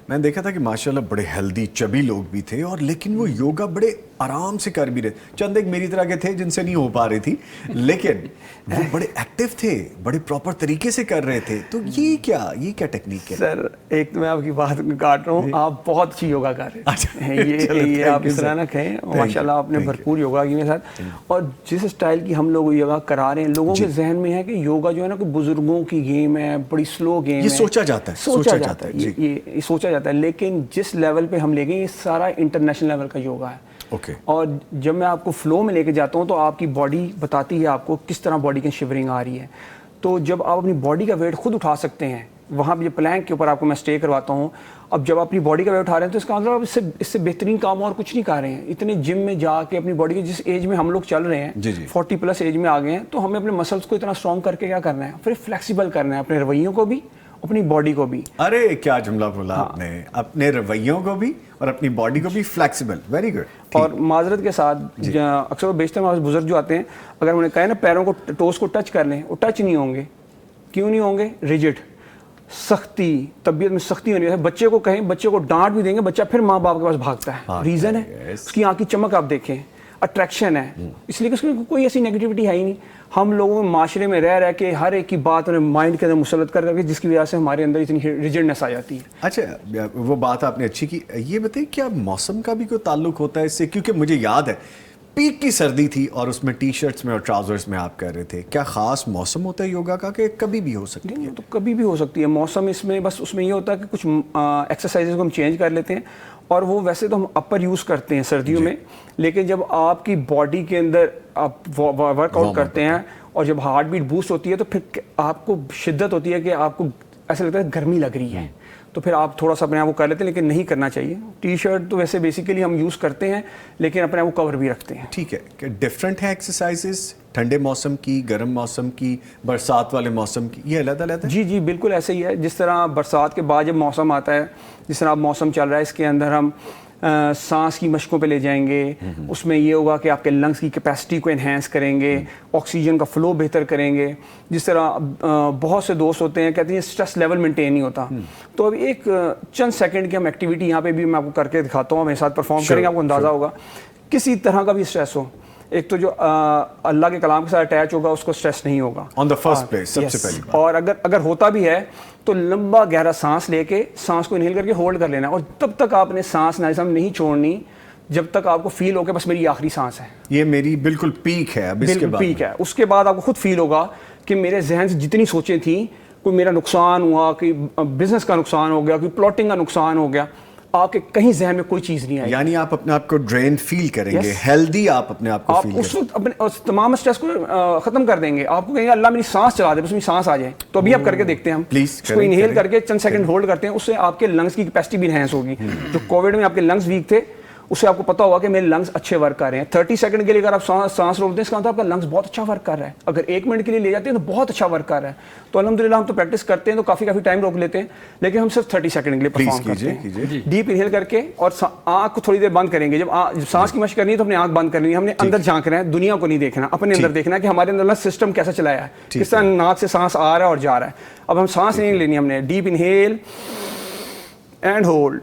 میں نے دیکھا تھا کہ ماشاءاللہ بڑے ہیلدی چبی لوگ بھی تھے, اور لیکن وہ یوگا بڑے آرام سے کر بھی رہے. چند ایک میری طرح کے تھے جن سے نہیں ہو پا رہی تھی, لیکن وہ بڑے ایکٹیو تھے, بڑے پراپر طریقے سے کر رہے تھے. تو یہ کیا ٹیکنیک ہے؟ سر ایک تو میں آپ کی بات کاٹ رہا ہوں, آپ بہت اچھی یوگا کر رہے ہیں, یہ آپ اس طرح نہ کہیں, ماشاءاللہ آپ نے بھرپور یوگا کی میرے ساتھ. اور جس اسٹائل کی ہم لوگ یوگا کرا رہے ہیں, لوگوں کے ذہن میں ہے کہ یوگا جو ہے نا کوئی بزرگوں کی گیم ہے, بڑی سلو گیم ہے, یہ سوچا جاتا ہے, یہ سوچا جاتا ہے. لیکن جس لیول پہ ہم لے گئے یہ سارا انٹرنیشنل لیول کا یوگا ہے. اور جب میں آپ کو فلو میں لے کے جاتا ہوں تو آپ کی باڈی بتاتی ہے آپ کو کس طرح باڈی کی شیورنگ آ رہی ہے. تو جب آپ اپنی باڈی کا ویٹ خود اٹھا سکتے ہیں, وہاں پہ پلینک کے اوپر آپ کو میں اسٹے کرواتا ہوں. اب جب آپ اپنی باڈی کا ویٹ اٹھا رہے ہیں تو اس کا مطلب آپ اس سے بہترین کام اور کچھ نہیں کر رہے ہیں. اتنے جم میں جا کے اپنی باڈی کے جس ایج میں ہم لوگ چل رہے ہیں 40+ ایج میں آ گئے ہیں, تو ہمیں اپنے مسلس کو اتنا اسٹرانگ کر کے کیا کرنا ہے, پھر فلیکسیبل کرنا ہے, اپنے رویوں کو بھی اپنی باڈی کو بھی. ارے کیا جملہ بولا آپ نے, اپنے رویوں کو بھی اور اپنی باڈی کو بھی فلیکسیبل. Very good. اور معذرت کے ساتھ اکثر و بیشتر ہمارے بزرگ جو آتے ہیں, اگر انہوں نے کہا نا پیروں کو ٹوز کو ٹچ کر لیں, وہ ٹچ نہیں ہوں گے. کیوں نہیں ہوں گے؟ ریجڈ, سختی, طبیعت میں سختی ہونی ہے. بچے کو کہیں, بچے کو ڈانٹ بھی دیں گے, بچہ پھر ماں باپ کے پاس بھاگتا ہے. ریزن ہے اس کی آنکھ کی چمک, آپ دیکھیں اٹریکشن ہے, اس لیے کہ اس میں کوئی ایسی نیگیٹیوٹی ہے ہی نہیں. ہم لوگوں معاشرے میں رہ کے ہر ایک کی بات انہیں مائنڈ کے اندر مسلط کر کے, جس کی وجہ سے ہمارے اندر اتنی ریجڈنس آ جاتی ہے. اچھا وہ بات آپ نے اچھی کی. یہ بتائیے کیا موسم کا بھی کوئی تعلق ہوتا ہے اس سے؟ کیونکہ مجھے یاد ہے پیک کی سردی تھی اور اس میں ٹی شرٹس میں اور ٹراؤزرز میں آپ کہہ رہے تھے. کیا خاص موسم ہوتا ہے یوگا کا کہ کبھی بھی ہو سکتی ہے؟ تو کبھی بھی ہو سکتی ہے موسم. اس میں بس اس میں یہ ہوتا ہے کہ کچھ ایکسرسائزز کو ہم چینج کر لیتے ہیں, اور وہ ویسے تو ہم اپر یوز کرتے ہیں سردیوں میں, لیکن جب آپ کی باڈی کے اندر آپ ورک آؤٹ کرتے ہیں اور جب ہارٹ بیٹ بوسٹ ہوتی ہے تو پھر آپ کو شدت ہوتی ہے کہ آپ کو ایسا لگتا ہے گرمی لگ رہی ہے, تو پھر آپ تھوڑا سا اپنے آپ کو کر لیتے ہیں, لیکن نہیں کرنا چاہیے. ٹی شرٹ تو ویسے بیسیکلی ہم یوز کرتے ہیں, لیکن اپنے آپ کو کور بھی رکھتے ہیں. ٹھیک ہے. کہ ڈفرینٹ ہے ایکسرسائزز ٹھنڈے موسم کی, گرم موسم کی, برسات والے موسم کی, یہ علیحدہ علیحدہ؟ جی بالکل ایسے ہی ہے. جس طرح برسات کے بعد جب موسم آتا ہے, جس طرح اب موسم چل رہا ہے, اس کے اندر ہم سانس کی مشقوں پہ لے جائیں گے. اس میں یہ ہوگا کہ آپ کے لنگس کی کیپیسٹی کو انہینس کریں گے, آکسیجن کا فلو بہتر کریں گے. جس طرح بہت سے دوست ہوتے ہیں کہتے ہیں اسٹریس لیول مینٹین نہیں ہوتا, تو اب ایک چند سیکنڈ کی ہم ایکٹیویٹی یہاں پہ بھی میں آپ کو کر کے دکھاتا ہوں, میرے ساتھ پرفارم کریں گے, آپ کو اندازہ ہوگا. کسی طرح کا بھی اسٹریس ہو, ایک تو جو اللہ کے کلام کے ساتھ اٹیچ ہوگا اس کو اسٹریس نہیں ہوگا آن دا فرسٹ پلیس, سب سے پہلی بات. اور اگر ہوتا بھی ہے تو لمبا گہرا سانس لے کے سانس کو انہیل کر کے ہولڈ کر لینا, اور تب تک آپ نے سانس نہیں چھوڑنی جب تک آپ کو فیل ہو کہ بس میری آخری سانس ہے, یہ میری بالکل پیک ہے. اب اس کے بعد پیک ہے. اس کے بعد آپ کو خود فیل ہوگا کہ میرے ذہن سے جتنی سوچیں تھیں کوئی میرا نقصان ہوا, کوئی بزنس کا نقصان ہو گیا, کوئی پلاٹنگ کا نقصان ہو گیا, آپ کے کہیں ذہن میں کوئی چیز نہیں آئی. یعنی آپ اپنے آپ کو ڈرین فیل کریں گے, ہیلدی آپ اپنے آپ کو فیل کریں گے, اس وقت اپنے تمام اسٹریس کو ختم کر دیں گے. آپ کو کہیں گے اللہ میری سانس چلا دے, بس میری سانس آ جائے. تو ابھی آپ کر کے دیکھتے ہیں, ہم پلیز اس کو انہیل کر کے چند سیکنڈ ہولڈ کرتے ہیں, اس سے آپ کے لنگس کی کیپیسٹی بھی انہینس ہوگی. جو کووڈ میں آپ کے لنگس ویک تھے, اس سے آپ کو پتا ہوگا کہ میرے لنگس اچھے ورک کر رہے ہیں. 30 سیکنڈ کے لیے اگر آپ سانس روکتے ہیں, اس کا مطلب آپ کا لنگس بہت اچھا ورک کر رہا ہے. اگر 1 منٹ کے لیے لے جاتے ہیں تو بہت اچھا ورک کر رہا ہے. تو الحمدللہ ہم تو پریکٹس کرتے ہیں تو کافی ٹائم روک لیتے ہیں, لیکن ہم صرف 30 سیکنڈ کے لیے پرفارم کرتے ہیں. ڈیپ انہیل کر کے اور آنکھ کو تھوڑی دیر بند کریں گے. جب سانس کی مشق کرنی ہے تو اپنی آنکھ بند کرنی ہے. ہم نے اندر جھانکنا ہے, دنیا کو نہیں دیکھنا, اپنے اندر دیکھنا ہے کہ ہمارے اندر سسٹم کیسا چلایا ہے, کس طرح ناک سے سانس آ رہا ہے اور جا رہا ہے. اب ہم سانس نہیں لینی, ہم نے ڈیپ انہیل اینڈ ہولڈ.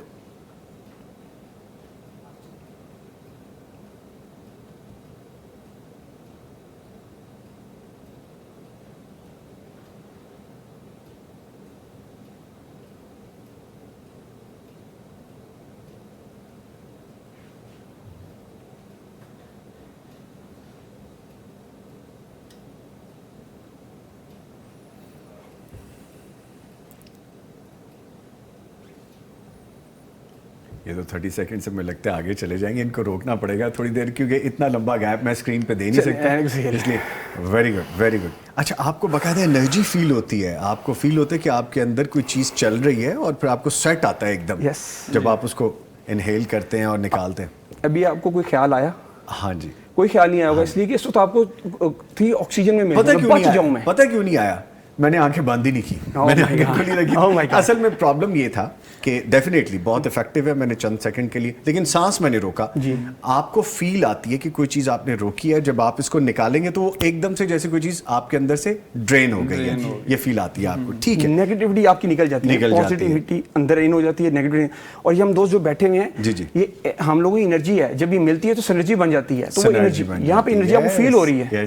یہ تو 30 سیکنڈ سے میں لگتا ہے آگے چلے جائیں گے, ان کو روکنا پڑے گا تھوڑی دیر, کیونکہ اتنا لمبا گیپ میں اسکرین پہ دے نہیں سکتا, اس لیے ویری گڈ ویری گڈ. اچھا, آپ کو باقاعدہ انرجی فیل ہوتی ہے, آپ کو فیل ہوتا ہے کہ آپ کے اندر کوئی چیز چل رہی ہے, اور پھر آپ کو سیٹ آتا ہے ایک دم جب آپ اس کو انہیل کرتے ہیں اور نکالتے ہیں. ابھی آپ کو کوئی خیال آیا؟ ہاں جی, کوئی خیال نہیں آیا ہوگا, اس لیے کہ اس وقت آپ کو تھی آکسیجن میں پتہ کیوں نہیں آیا, میں نے آنکھیں بند ہی نہیں کی, میں نے آنکھیں کھلی رکھی. اصل میں پرابلم یہ تھا کہ ڈیفینیٹلی بہت افیکٹو ہے, میں نے چند سیکنڈ کے لیے, لیکن سانس میں نے روکا. آپ کو فیل آتی ہے کہ کوئی چیز آپ نے روکی ہے, جب آپ اس کو نکالیں گے تو وہ ایک دم سے جیسے کوئی چیز آپ کے اندر سے ڈرین ہو گئی ہے, یہ فیل آتی ہے آپ کو. ٹھیک ہے, نیگیٹیوٹی آپ کی نکل جاتی ہے, پازیٹیوٹی اندر ان ہو جاتی ہے, نیگیٹیوٹی. اور یہ ہم دوست جو بیٹھے ہوئے ہیں, یہ ہم لوگوں کی انرجی ہے, جب یہ ملتی ہے تو سنرجی بن جاتی ہے, تو وہ انرجی یہاں پہ انرجی آپ کو فیل ہو ری ہے.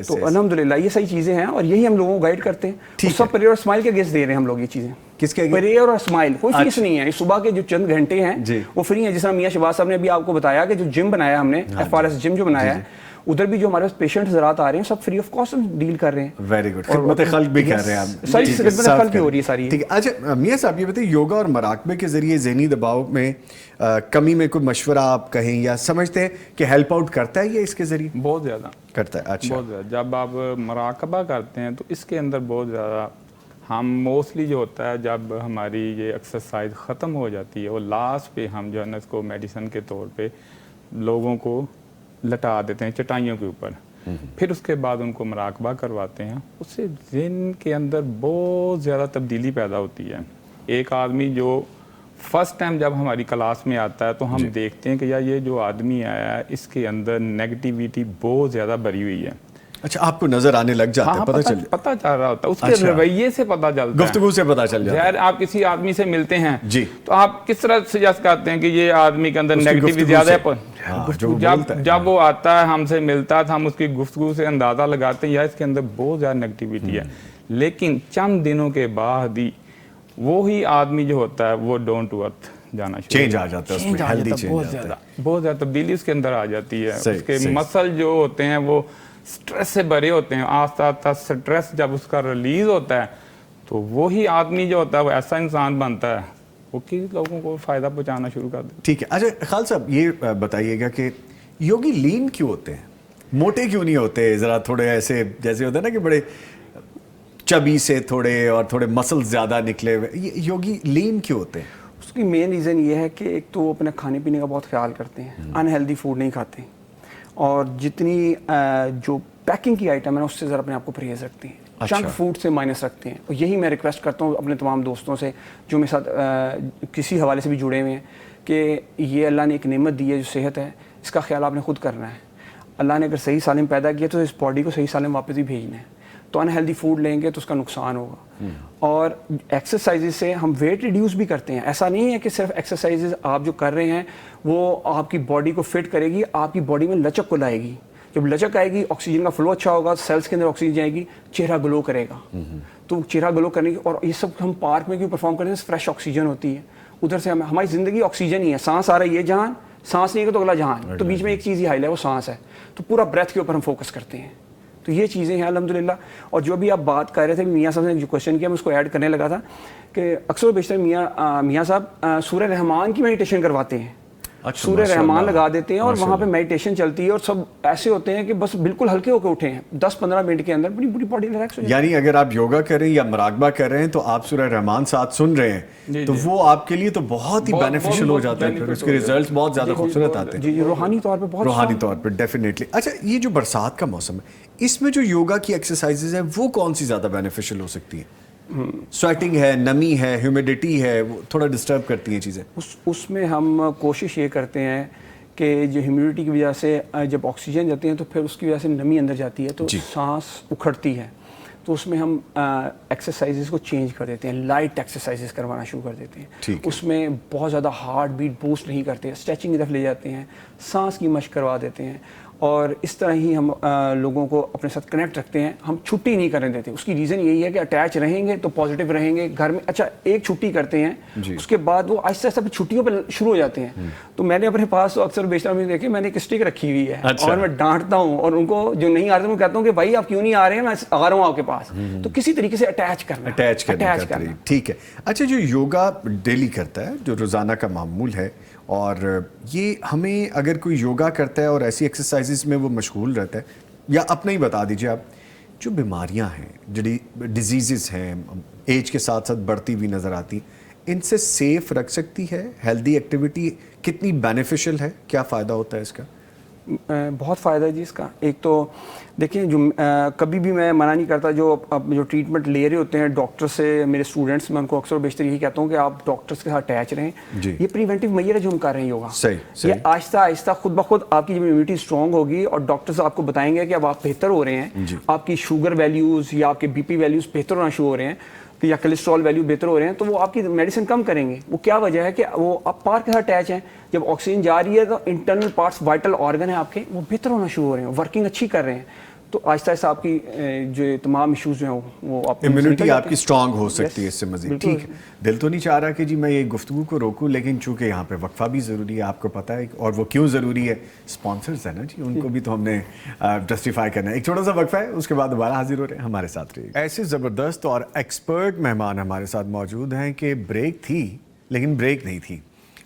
تو الحمدللہ یہ صحیح چیزیں ہیں, اور یہی ہم لوگوں کو گائیڈ کرتے ہیں. سب پریئر اور اسمائل کے گیس دے رہے ہیں ہم لوگ یہ چیزیں. کس کے پریئر اور اسمائل کوئی فیس نہیں ہے, صبح کے جو چند گھنٹے ہیں وہ فری ہیں. جس طرح میاں شہباز صاحب نے ابھی آپ کو بتایا کہ جو جم بنایا ہم نے, FRS جم جو بنایا ہے, ادھر بھی جو ہمارے پیشنٹ حضرات آ رہے ہیں سب فری آف کاسٹ ڈیل کر رہے ہیں. ویری گڈ, خدمت خلق بھی کر رہے ہیں آپ, ساری خدمت خلق ہو رہی ہے ساری. ٹھیک ہے. اچھا میاں صاحب یہ بتائیے, یوگا اور مراقبے کے ذریعے ذہنی دباؤ میں کمی میں کوئی مشورہ آپ کہیں یا سمجھتے ہیں کہ ہیلپ آؤٹ کرتا ہے یہ اس کے ذریعے؟ بہت زیادہ کرتا ہے. اچھا, بہت زیادہ. جب آپ مراقبہ کرتے ہیں تو اس کے اندر بہت زیادہ ہم موسٹلی جو ہوتا ہے, جب ہماری یہ ایکسرسائز ختم ہو جاتی ہے, وہ لاسٹ پہ ہم جو ہے نا اس کو میڈیسن کے طور پہ لوگوں کو لٹا دیتے ہیں چٹائیوں کے اوپر, پھر اس کے بعد ان کو مراقبہ کرواتے ہیں. اس سے ذہن کے اندر بہت زیادہ تبدیلی پیدا ہوتی ہے. ایک آدمی جو فرسٹ ٹائم جب ہماری کلاس میں آتا ہے تو ہم دیکھتے ہیں کہ یار یہ جو آدمی آیا ہے اس کے اندر نیگیٹیویٹی بہت زیادہ بھری ہوئی ہے. اچھا, آپ کو نظر آنے لگ جاتا ہے, پتہ چل رہا ہوتا ہے, اس کے رویے سے پتہ چلتا ہے, گفتگو سے پتہ چل جاتا ہے. آپ کسی آدمی سے ملتے ہیں تو آپ کس طرح سجیسٹ کرتے ہیں کہ یہ آدمی کے اندر نیگیٹیوٹی زیادہ ہے. جب وہ آتا ہے ہم سے ملتا ہے تو ہم اس کی گفتگو سے اندازہ لگاتے ہیں یا اس کے اندر بہت زیادہ نیگیٹیویٹی ہے. لیکن چند دنوں کے بعد ہی وہی آدمی جو ہوتا ہے وہ ڈاؤن ٹو ارتھ جانا شروع, چینج آ جاتا ہے, اس میں ہیلدی چینج آتا ہے, بہت زیادہ تبدیلی اس کے اندر آ جاتی ہے. اس کے مسل جو ہوتے ہیں وہ سٹریس سے بھرے ہوتے ہیں, آہستہ آہستہ سٹریس جب اس کا ریلیز ہوتا ہے تو وہی آدمی جو ہوتا ہے وہ ایسا انسان بنتا ہے وہ کسی لوگوں کو فائدہ پہنچانا شروع کر دیتا ہے. ٹھیک ہے. اچھا خالد صاحب یہ بتائیے گا کہ یوگی لین کیوں ہوتے ہیں, موٹے کیوں نہیں ہوتے, ذرا تھوڑے ایسے جیسے ہوتا ہے نا کہ بڑے چبی سے تھوڑے اور تھوڑے مسل زیادہ نکلے ہوئے, یوگی لین کیوں ہوتے ہیں؟ اس کی مین ریزن یہ ہے کہ ایک تو وہ اپنے کھانے پینے کا بہت خیال کرتے ہیں, انہیلدی فوڈ نہیں کھاتے, اور جتنی جو پیکنگ کی آئٹم ہے اس سے ذرا اپنے آپ کو پرہیز رکھتے ہیں, چنک فوڈ سے مائنس رکھتے ہیں. اور یہی میں ریکویسٹ کرتا ہوں اپنے تمام دوستوں سے جو میرے ساتھ کسی حوالے سے بھی جڑے ہوئے ہیں کہ یہ اللہ نے ایک نعمت دی ہے جو صحت ہے, اس کا خیال آپ نے خود کرنا ہے. اللہ نے اگر صحیح سالم پیدا کیا تو اس باڈی کو صحیح سالم واپس ہی بھیجنا ہے. تو انہیلدی فوڈ لیں گے تو اس کا نقصان ہوگا. اور ایکسرسائزز سے ہم ویٹ ریڈیوس بھی کرتے ہیں. ایسا نہیں ہے کہ صرف ایکسرسائزز آپ جو کر رہے ہیں وہ آپ کی باڈی کو فٹ کرے گی, آپ کی باڈی میں لچک کو لائے گی. جب لچک آئے گی آکسیجن کا فلو اچھا ہوگا, سیلس کے اندر آکسیجن آئے گی, چہرہ گلو کرے گا. تو چہرہ گلو کرنے کی, اور یہ سب ہم پارک میں کیوں پرفارم کرتے ہیں, فریش آکسیجن ہوتی ہے ادھر سے. ہماری زندگی آکسیجن ہی ہے, سانس آ رہا ہے یہ جہان, سانس نہیں ہے تو اگلا جہان, تو بیچ میں ایک چیز ہی حائل ہے وہ سانس ہے. تو پورا بریتھ کے اوپر ہم فوکس کرتے ہیں. تو یہ چیزیں ہیں الحمدللہ. اور جو بھی آپ بات کر رہے تھے میاں صاحب نے جو کوشچن کیا میں اس کو ایڈ کرنے لگا تھا کہ اکثر و بیشتر میاں صاحب سورہ رحمان کی میڈیٹیشن کرواتے ہیں. سورہ رحمان لگا دیتے ہیں اور وہاں پہ میڈیٹیشن چلتی ہے اور سب ایسے ہوتے ہیں کہ بس بالکل ہلکے ہو کے اٹھے ہیں 10-15 منٹ کے اندر پوری باڈی ریلیکس ہو جاتی ہے. یعنی اگر آپ یوگا کر رہے ہیں یا مراقبہ کر رہے ہیں تو آپ سورہ رحمان ساتھ سن رہے ہیں تو وہ آپ کے لیے تو بہت ہی بینیفیشل ہو جاتا ہے, پھر اس کے ریزلٹس بہت زیادہ خوبصورت آتے ہیں. جی روحانی طور پہ بہت روحانی طور پہ ڈیفینیٹلی. اچھا یہ جو برسات کا موسم ہے اس میں جو یوگا کی ایکسرسائزز ہیں وہ کون سی زیادہ بینیفیشل ہو سکتی ہیں؟ سویٹنگ ہے, نمی ہے, ہیومیڈیٹی ہے, وہ تھوڑا ڈسٹرب کرتی ہیں چیزیں. اس میں ہم کوشش یہ کرتے ہیں کہ جو ہیومیڈیٹی کی وجہ سے جب آکسیجن جاتی ہے تو پھر اس کی وجہ سے نمی اندر جاتی ہے تو سانس اکھڑتی ہے, تو اس میں ہم ایکسرسائزز کو چینج کر دیتے ہیں, لائٹ ایکسرسائزز کروانا شروع کر دیتے ہیں. اس میں بہت زیادہ ہارٹ بیٹ بوسٹ نہیں کرتے, اسٹریچنگ کی طرف لے جاتے ہیں, سانس کی مشق کروا دیتے ہیں اور اس طرح ہی ہم لوگوں کو اپنے ساتھ کنیکٹ رکھتے ہیں. ہم چھٹی نہیں کرنے دیتے, اس کی ریزن یہی ہے کہ اٹیچ رہیں گے تو پازیٹیو رہیں گے گھر میں. اچھا ایک چھٹی کرتے ہیں اس کے بعد وہ آہستہ آہستہ چھٹیوں پہ شروع ہو جاتے ہیں. تو میں نے اپنے پاس تو اکثر بیشتر میں دیکھے میں نے ایک اسٹک رکھی ہوئی ہے اور میں ڈانٹتا ہوں اور ان کو جو نہیں آ رہے میں کہتا ہوں کہ بھائی آپ کیوں نہیں آ رہے ہیں, میں آ رہا ہوں آپ کے پاس. تو کسی طریقے سے اٹیچ کرنا. ٹھیک ہے. اچھا جو یوگا ڈیلی کرتا ہے جو روزانہ کا معمول ہے اور یہ ہمیں اگر کوئی یوگا کرتا ہے اور ایسی ایکسرسائزز میں وہ مشغول رہتا ہے, یا اپنا ہی بتا دیجیے آپ جو بیماریاں ہیں جو ڈیزیزز ہیں ایج کے ساتھ ساتھ بڑھتی ہوئی نظر آتی ہیں, ان سے سیف رکھ سکتی ہے ہیلدی ایکٹیویٹی؟ کتنی بینیفیشل ہے, کیا فائدہ ہوتا ہے اس کا؟ بہت فائدہ ہے جی اس کا. ایک تو دیکھیں جو کبھی بھی میں منع نہیں کرتا جو ٹریٹمنٹ لے رہے ہوتے ہیں ڈاکٹر سے, میرے اسٹوڈنٹس میں ان کو اکثر بیشتر یہی کہتا ہوں کہ آپ ڈاکٹرس کے ساتھ اٹیچ رہیں. یہ پریونٹیو میجر ہے جو ہم کر رہے ہیں یوگا. یہ آہستہ آہستہ خود بخود آپ کی امیونٹی اسٹرانگ ہوگی اور ڈاکٹرز آپ کو بتائیں گے کہ اب آپ بہتر ہو رہے ہیں, آپ کی شوگر ویلیوز یا آپ کے بی پی ویلیوز بہتر ہونا شروع ہو رہے ہیں یا کولیسٹرول ویلیو بہتر ہو رہے ہیں, تو وہ آپ کی میڈیسن کم کریں گے. وہ کیا وجہ ہے کہ وہ آپ پار کے ساتھ اٹیچ ہیں. جب آکسیجن جا رہی ہے تو انٹرنل پارٹس وائٹل آرگن ہیں آپ کے وہ بہتر ہونا شروع ہو رہے ہیں, ورکنگ اچھی کر رہے ہیں. تو آہستہ آہستہ آپ کی جو تمام ایشوز ہیں وہ آپ امیونٹی آپ کی اسٹرانگ ہو سکتی ہے اس سے مزید. ٹھیک ہے, دل تو نہیں چاہ رہا کہ جی میں یہ گفتگو کو روکوں, لیکن چونکہ یہاں پہ وقفہ بھی ضروری ہے, آپ کو پتہ ہے, اور وہ کیوں ضروری ہے, اسپانسرز ہیں نا جی, ان کو بھی تو ہم نے جسٹیفائی کرنا ہے. ایک چھوٹا سا وقفہ ہے, اس کے بعد دوبارہ حاضر ہو رہے ہیں, ہمارے ساتھ رہیے. ایسے زبردست اور ایکسپرٹ مہمان ہمارے ساتھ موجود ہیں کہ بریک تھی لیکن بریک نہیں تھی.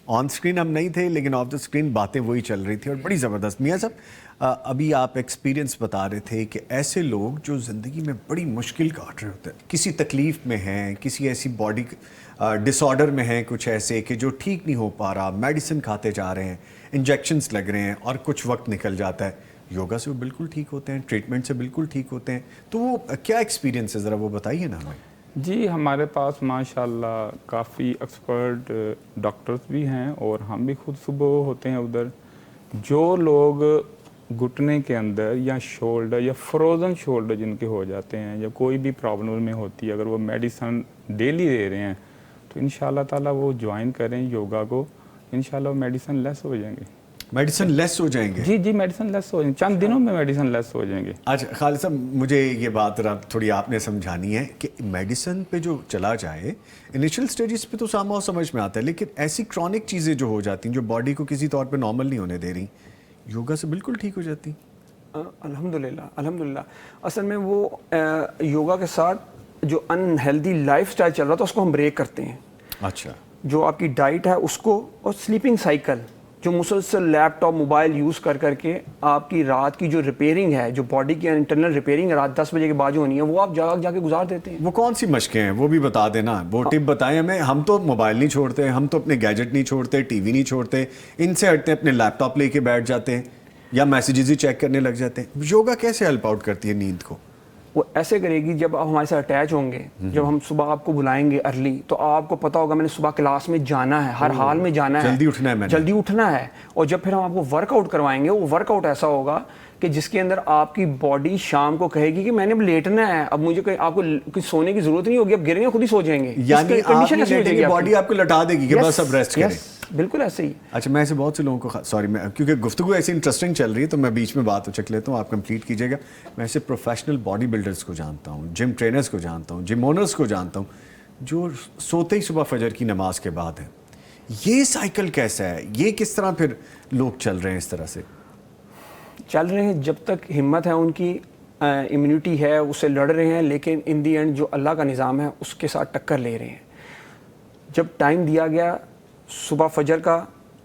آن اسکرین ہم نہیں تھے لیکن آف دا اسکرین باتیں وہی چل رہی تھی اور بڑی زبردست. میاں صاحب ابھی آپ ایکسپیرینس بتا رہے تھے کہ ایسے لوگ جو زندگی میں بڑی مشکل کاٹ رہے ہوتے ہیں, کسی تکلیف میں ہیں, کسی ایسی باڈی ڈس آرڈر میں ہیں, کچھ ایسے کہ جو ٹھیک نہیں ہو پا رہا, میڈیسن کھاتے جا رہے ہیں, انجیکشنز لگ رہے ہیں اور کچھ وقت نکل جاتا ہے, یوگا سے وہ بالکل ٹھیک ہوتے ہیں, ٹریٹمنٹ سے بالکل ٹھیک ہوتے ہیں. تو وہ کیا ایکسپیرینس ہے, ذرا وہ بتائیے نا ہمیں. جی ہمارے پاس ماشاءاللہ کافی ایکسپرٹ ڈاکٹرز بھی ہیں اور ہم بھی خود صبح ہوتے ہیں ادھر. جو لوگ گھٹنے کے اندر یا شولڈر یا فروزن شولڈر جن کے ہو جاتے ہیں یا کوئی بھی پرابلم میں ہوتی ہے, اگر وہ میڈیسن ڈیلی دے رہے ہیں تو انشاءاللہ تعالیٰ وہ جوائن کریں یوگا کو, انشاءاللہ وہ میڈیسن لیس ہو جائیں گے. میڈیسن لیس ہو جائیں گے؟ جی میڈیسن لیس ہو جائیں گے, چند دنوں میں میڈیسن لیس ہو جائیں گے. اچھا خالد صاحب مجھے یہ بات تھوڑی آپ نے سمجھانی ہے کہ میڈیسن پہ جو چلا جائے انیشل سٹیجز پہ تو سامنے سمجھ میں آتا ہے, لیکن ایسی کرونک چیزیں جو ہو جاتی ہیں جو باڈی کو کسی طور پہ نارمل نہیں ہونے دے رہی, یوگا سے بالکل ٹھیک ہو جاتی. الحمدللہ. اصل میں وہ یوگا کے ساتھ جو ان ہیلدی لائف سٹائل چل رہا تھا اس کو ہم بریک کرتے ہیں. اچھا جو آپ کی ڈائٹ ہے اس کو, اور سلیپنگ سائیکل جو مسلسل لیپ ٹاپ موبائل یوز کر کے آپ کی رات کی جو ریپیئرنگ ہے, جو باڈی کی انٹرنل ریپیئرنگ ہے رات 10 بجے کے بعد جو ہونی ہے, وہ آپ جا کے گزار دیتے ہیں. وہ کون سی مشقیں ہیں وہ بھی بتا دینا, وہ ٹپ بتائیں ہمیں. ہم تو موبائل نہیں چھوڑتے, ہم تو اپنے گیجٹ نہیں چھوڑتے, ٹی وی نہیں چھوڑتے, ان سے ہٹتے اپنے لیپ ٹاپ لے کے بیٹھ جاتے ہیں یا میسیجز ہی چیک کرنے لگ جاتے ہیں. یوگا کیسے ہیلپ آؤٹ کرتی ہے نیند کو؟ وہ ایسے کرے گی جب آپ ہمارے ساتھ اٹیچ ہوں گے, جب ہم صبح آپ کو بلائیں گے ارلی تو آپ کو پتا ہوگا میں نے صبح کلاس میں جانا ہے, ہر حال میں جانا ہے, جلدی اٹھنا ہے. اور جب پھر ہم آپ کو ورک آؤٹ کروائیں گے, وہ ورک آؤٹ ایسا ہوگا کہ جس کے اندر آپ کی باڈی شام کو کہے گی کہ میں نے اب لیٹنا ہے, اب مجھے آپ کو سونے کی ضرورت نہیں ہوگی, اب گریں گے خود ہی سو جائیں گے. یعنی باڈی آپ کو لٹا دے گی کہ بس اب ریسٹ کریں. بالکل ایسے ہی. اچھا میں ایسے بہت سے لوگوں کو, سوری میں کیونکہ گفتگو ایسی انٹرسٹنگ چل رہی ہے تو میں بیچ میں بات چک لیتا ہوں, آپ کمپلیٹ کیجیے گا. میں ایسے پروفیشنل باڈی بلڈرز کو جانتا ہوں, جم ٹرینرز کو جانتا ہوں, جم اونرز کو جانتا ہوں, جو سوتے ہی صبح فجر کی نماز کے بعد ہیں. یہ سائیکل کیسا ہے, یہ کس طرح پھر لوگ چل رہے ہیں اس طرح سے؟ چل رہے ہیں جب تک ہمت ہے ان کی امیونٹی ہے اسے لڑ رہے ہیں، لیکن ان دی اینڈ جو اللہ کا نظام ہے اس کے ساتھ ٹکر لے رہے ہیں۔ جب ٹائم دیا گیا صبح فجر کا،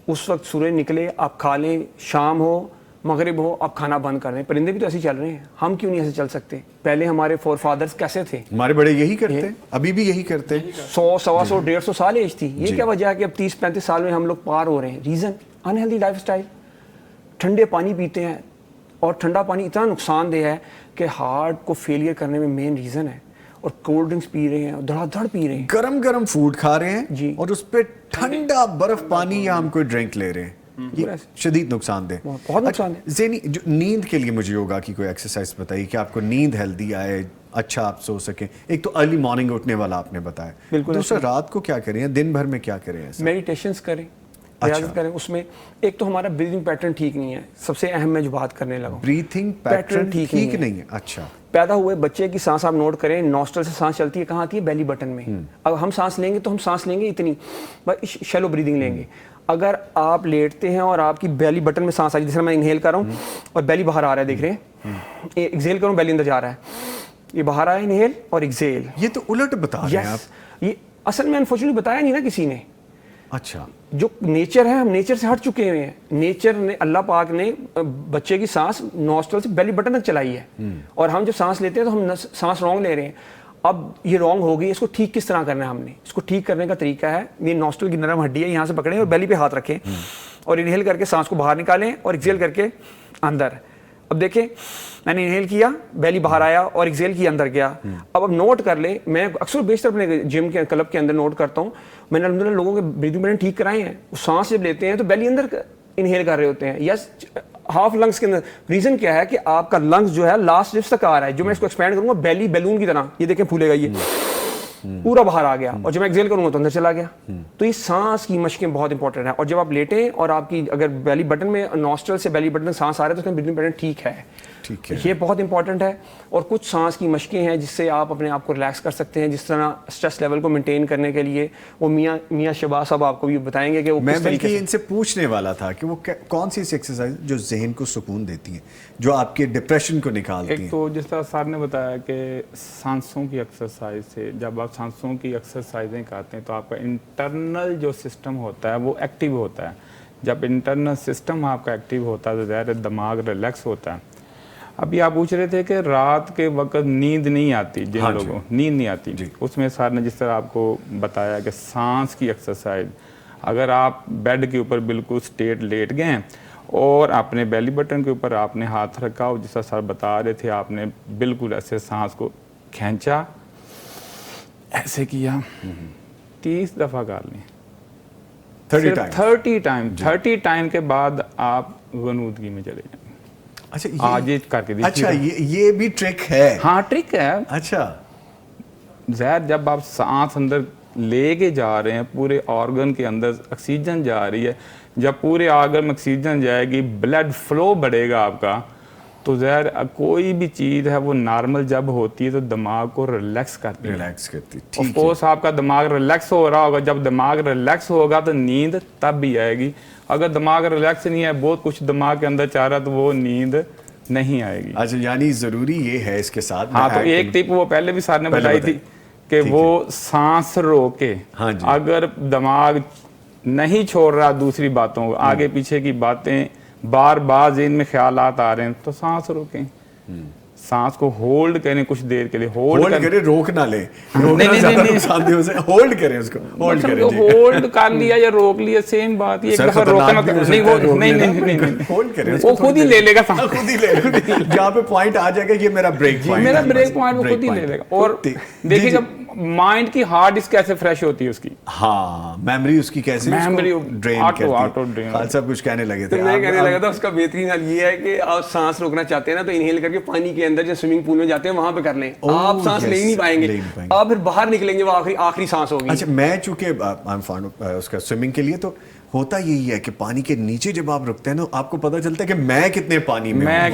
اس وقت سورج نکلے آپ کھا لیں، شام ہو مغرب ہو آپ کھانا بند کر دیں۔ پرندے بھی تو ایسے چل رہے ہیں، ہم کیوں نہیں ایسے چل سکتے؟ پہلے ہمارے فور فادرز کیسے تھے؟ ہمارے بڑے یہی کرتے ہیں، ابھی بھی یہی کرتے ہیں۔ 100 سوا 100 150 سال ایج تھی، یہ کیا وجہ ہے کہ اب 30-35 سال میں ہم لوگ پار ہو رہے ہیں؟ ریزن انہیلدی لائف اسٹائل، ٹھنڈے پانی پیتے ہیں، اور ٹھنڈا پانی اتنا نقصان دہ ہے کہ ہارٹ کو فیلئر کرنے میں مین ریزن ہے، اور کولڈ ڈرنکس پی رہے ہیں، دھڑا دھڑ پی رہے ہیں، گرم گرم فوڈ کھا رہے ہیں جی، اور اس پہ ٹھنڈا برف پانی یا ہم کوئی ڈرنک لے رہے ہیں، یہ شدید نقصان دہ، بہت نقصان ہے۔ ذہنی جو نیند کے لیے مجھے یوگا کی کوئی ایکسرسائز بتائیے کہ آپ کو نیند ہیلدی آئے، اچھا آپ سو سکیں۔ ایک تو ارلی مارننگ اٹھنے والا آپ نے بتایا، بالکل، دوسرا رات کو کیا کریں، دن بھر میں کیا کریں؟ میڈیٹیشنز کریں، ریاضت کریں۔ اس میں ایک تو ہمارا بریتھنگ پیٹرن ٹھیک نہیں ہے، سب سے اہم میں جو بات کرنے لگا ہوں، بریتھنگ پیٹرن ٹھیک نہیں ہے۔ اچھا، پیدا ہوئے بچے کی سانس آپ نوٹ کریں، نوسٹرل سے سانس چلتی ہے، کہاں آتی ہے؟ بیلی بٹن میں۔ اب ہم سانس لیں گے تو ہم سانس لیں گے اتنی، شیلو بریدنگ لیں گے۔ اگر آپ لیٹتے ہیں اور آپ کی بیلی بٹن میں سانس آ رہی ہے، جیسے میں انہیل کر رہا ہوں اور بیلی باہر آ رہا ہے، دیکھ رہے ہیں، ایکزیل کروں بیلی اندر جا رہا ہے، یہ باہر آیا انہیل اور ایکزیل، یہ تو الٹ بتا رہے ہیں آپ۔ یہ اصل میں انفارچونیٹلی بتایا نہیں نا کسی نے۔ اچھا، جو نیچر ہے، ہم نیچر سے ہٹ چکے ہوئے ہیں۔ نیچر نے، اللہ پاک نے بچے کی سانس نوسٹرل سے بیلی بٹن تک چلائی ہے، اور ہم جب سانس لیتے ہیں تو ہم سانس رانگ لے رہے ہیں۔ اب یہ رانگ ہو گئی، اس کو ٹھیک کس طرح کرنا ہے؟ ہم نے اس کو ٹھیک کرنے کا طریقہ ہے، یہ نوسٹرل کی نرم ہڈی ہے، یہاں سے پکڑیں اور بیلی پہ ہاتھ رکھیں اور انہیل کر کے سانس کو باہر نکالیں اور ایکزیل کر کے اندر۔ اب دیکھیں میں نے انہیل کیا، بیلی باہر آیا، اور ایکزیل کیا اندر گیا۔ اب نوٹ کر لیں، میں اکثر بیشتر اپنے جم کے کلب کے اندر نوٹ کرتا ہوں، میں نے الحمدللہ لوگوں کے بریتھنگ پیٹرن ٹھیک کرائے ہیں۔ وہ سانس جب لیتے ہیں تو بیلی اندر انہیل کر رہے ہوتے ہیں، یس ہاف لنگس کے اندر۔ ریزن کیا ہے کہ آپ کا لنگس جو ہے لاسٹ ربس تک آ رہا ہے، جو میں اس کو ایکسپینڈ کروں گا بیلی بیلون کی طرح، یہ دیکھیں پھولے گا، یہ پورا باہر آ گیا، اور جب میں ایکزیل کروں گا تو اندر چلا گیا۔ تو یہ سانس کی مشقیں بہت انپورٹنٹ ہیں، اور جب آپ لیٹیں اور آپ کی اگر بیلی بٹن میں نوسٹرل سے بیلی بٹن سانس آ رہا ہے تو اس کا بریتھنگ پیٹرن ٹھیک ہے، یہ بہت امپورٹنٹ ہے۔ اور کچھ سانس کی مشقیں ہیں جس سے آپ اپنے آپ کو ریلیکس کر سکتے ہیں، جس طرح اسٹریس لیول کو مینٹین کرنے کے لیے وہ میاں شہباز صاحب آپ کو بھی بتائیں گے کہ وہ میں بلکہ ان سے پوچھنے والا تھا کہ وہ کون سی ایکسرسائز جو ذہن کو سکون دیتی ہیں، جو آپ کے ڈپریشن کو نکالتی ہیں۔ ایک تو جس طرح سر نے بتایا کہ سانسوں کی ایکسرسائز سے، جب آپ سانسوں کی ایکسرسائزیں کرتے ہیں تو آپ کا انٹرنل جو سسٹم ہوتا ہے وہ ایکٹیو ہوتا ہے۔ جب انٹرنل سسٹم آپ کا ایکٹیو ہوتا ہے تو ظاہر دماغ ریلیکس ہوتا ہے۔ ابھی آپ پوچھ رہے تھے کہ رات کے وقت نیند نہیں آتی، جن لوگوں نیند نہیں آتی، اس میں سر نے جس طرح آپ کو بتایا کہ سانس کی ایکسرسائز، اگر آپ بیڈ کے اوپر بالکل اسٹیٹ لیٹ گئے ہیں اور اپنے بیلی بٹن کے اوپر آپ نے ہاتھ رکھا، اور جس طرح سر بتا رہے تھے آپ نے بالکل ایسے سانس کو کھینچا، ایسے کیا، 30 دفعہ کر لیں، 30 ٹائم کے بعد آپ غنودگی میں چلے جائیں۔ اچھا، آج یہ کر کے دیکھیے۔ اچھا، یہ بھی ٹرک ہے؟ ہاں ٹرک ہے۔ اچھا، زہر جب آپ سانس اندر لے کے جا رہے ہیں، پورے آرگن کے اندر آکسیجن جا رہی ہے، جب پورے آرگن میں آکسیجن جائے گی، بلڈ فلو بڑھے گا آپ کا، تو ظاہر کوئی بھی چیز ہے وہ نارمل جب ہوتی ہے تو دماغ کو ریلیکس کرتی ہے۔ آف کورس آپ کا دماغ ریلیکس ہو رہا ہوگا، جب دماغ ریلیکس ہوگا تو نیند تب بھی آئے گی۔ اگر دماغ ریلیکس نہیں ہے، بہت کچھ دماغ کے اندر چاہ رہا تو وہ نیند نہیں آئے گی۔ اچھا، یعنی ضروری یہ ہے اس کے ساتھ۔ ہاں، تو ایک ٹپ وہ پہلے بھی سر نے بتائی تھی کہ وہ سانس روکے، اگر دماغ نہیں چھوڑ رہا دوسری باتوں کو، آگے پیچھے کی باتیں بار بار ذہن میں خیالات آ رہے ہیں، تو سانس روکیں، سانس کو ہولڈ کریں کچھ دیر کے لیے، ہولڈ کریں، روک نہ لیں، ہولڈ کریں، اس کو ہولڈ کریں، ہولڈ کر لیا یا روک لیا سیم بات، ایک دفعہ روکنا نہیں، ہولڈ کریں، وہ خود ہی لے لے گا، خود ہی لے لے گا، جہاں پہ پوائنٹ آ جائے گا یہ میرا بریک پوائنٹ، میرا بریک پوائنٹ وہ خود ہی لے لے گا۔ اور دیکھیے جب مائنڈ کی ہارڈ ڈسک کیسے فریش ہوتی ہے اس کی، ہاں میموری اس کی کیسے ڈرین کرتی ہے۔ خالد صاحب کچھ کہنے لگے تھے؟ میں کہنے لگا تھا اس کا بہترین حل یہ ہے کہ آپ سانس روکنا چاہتے ہیں نا تو انہیل کر کے پانی کے اندر جو سوئمنگ پول میں جاتے ہیں وہاں پہ کر لیں، آپ سانس لے ہی نہیں پائیں گے، آپ پھر باہر نکلیں گے وہ آخری سانس ہوگی۔ اچھا، میں چونکہ اس کا سوئمنگ کے لیے تو ہوتا یہی ہے کہ پانی کے نیچے جب آپ رکتے ہیں نا آپ کو پتا چلتا ہے کہ میں کتنے پانی میں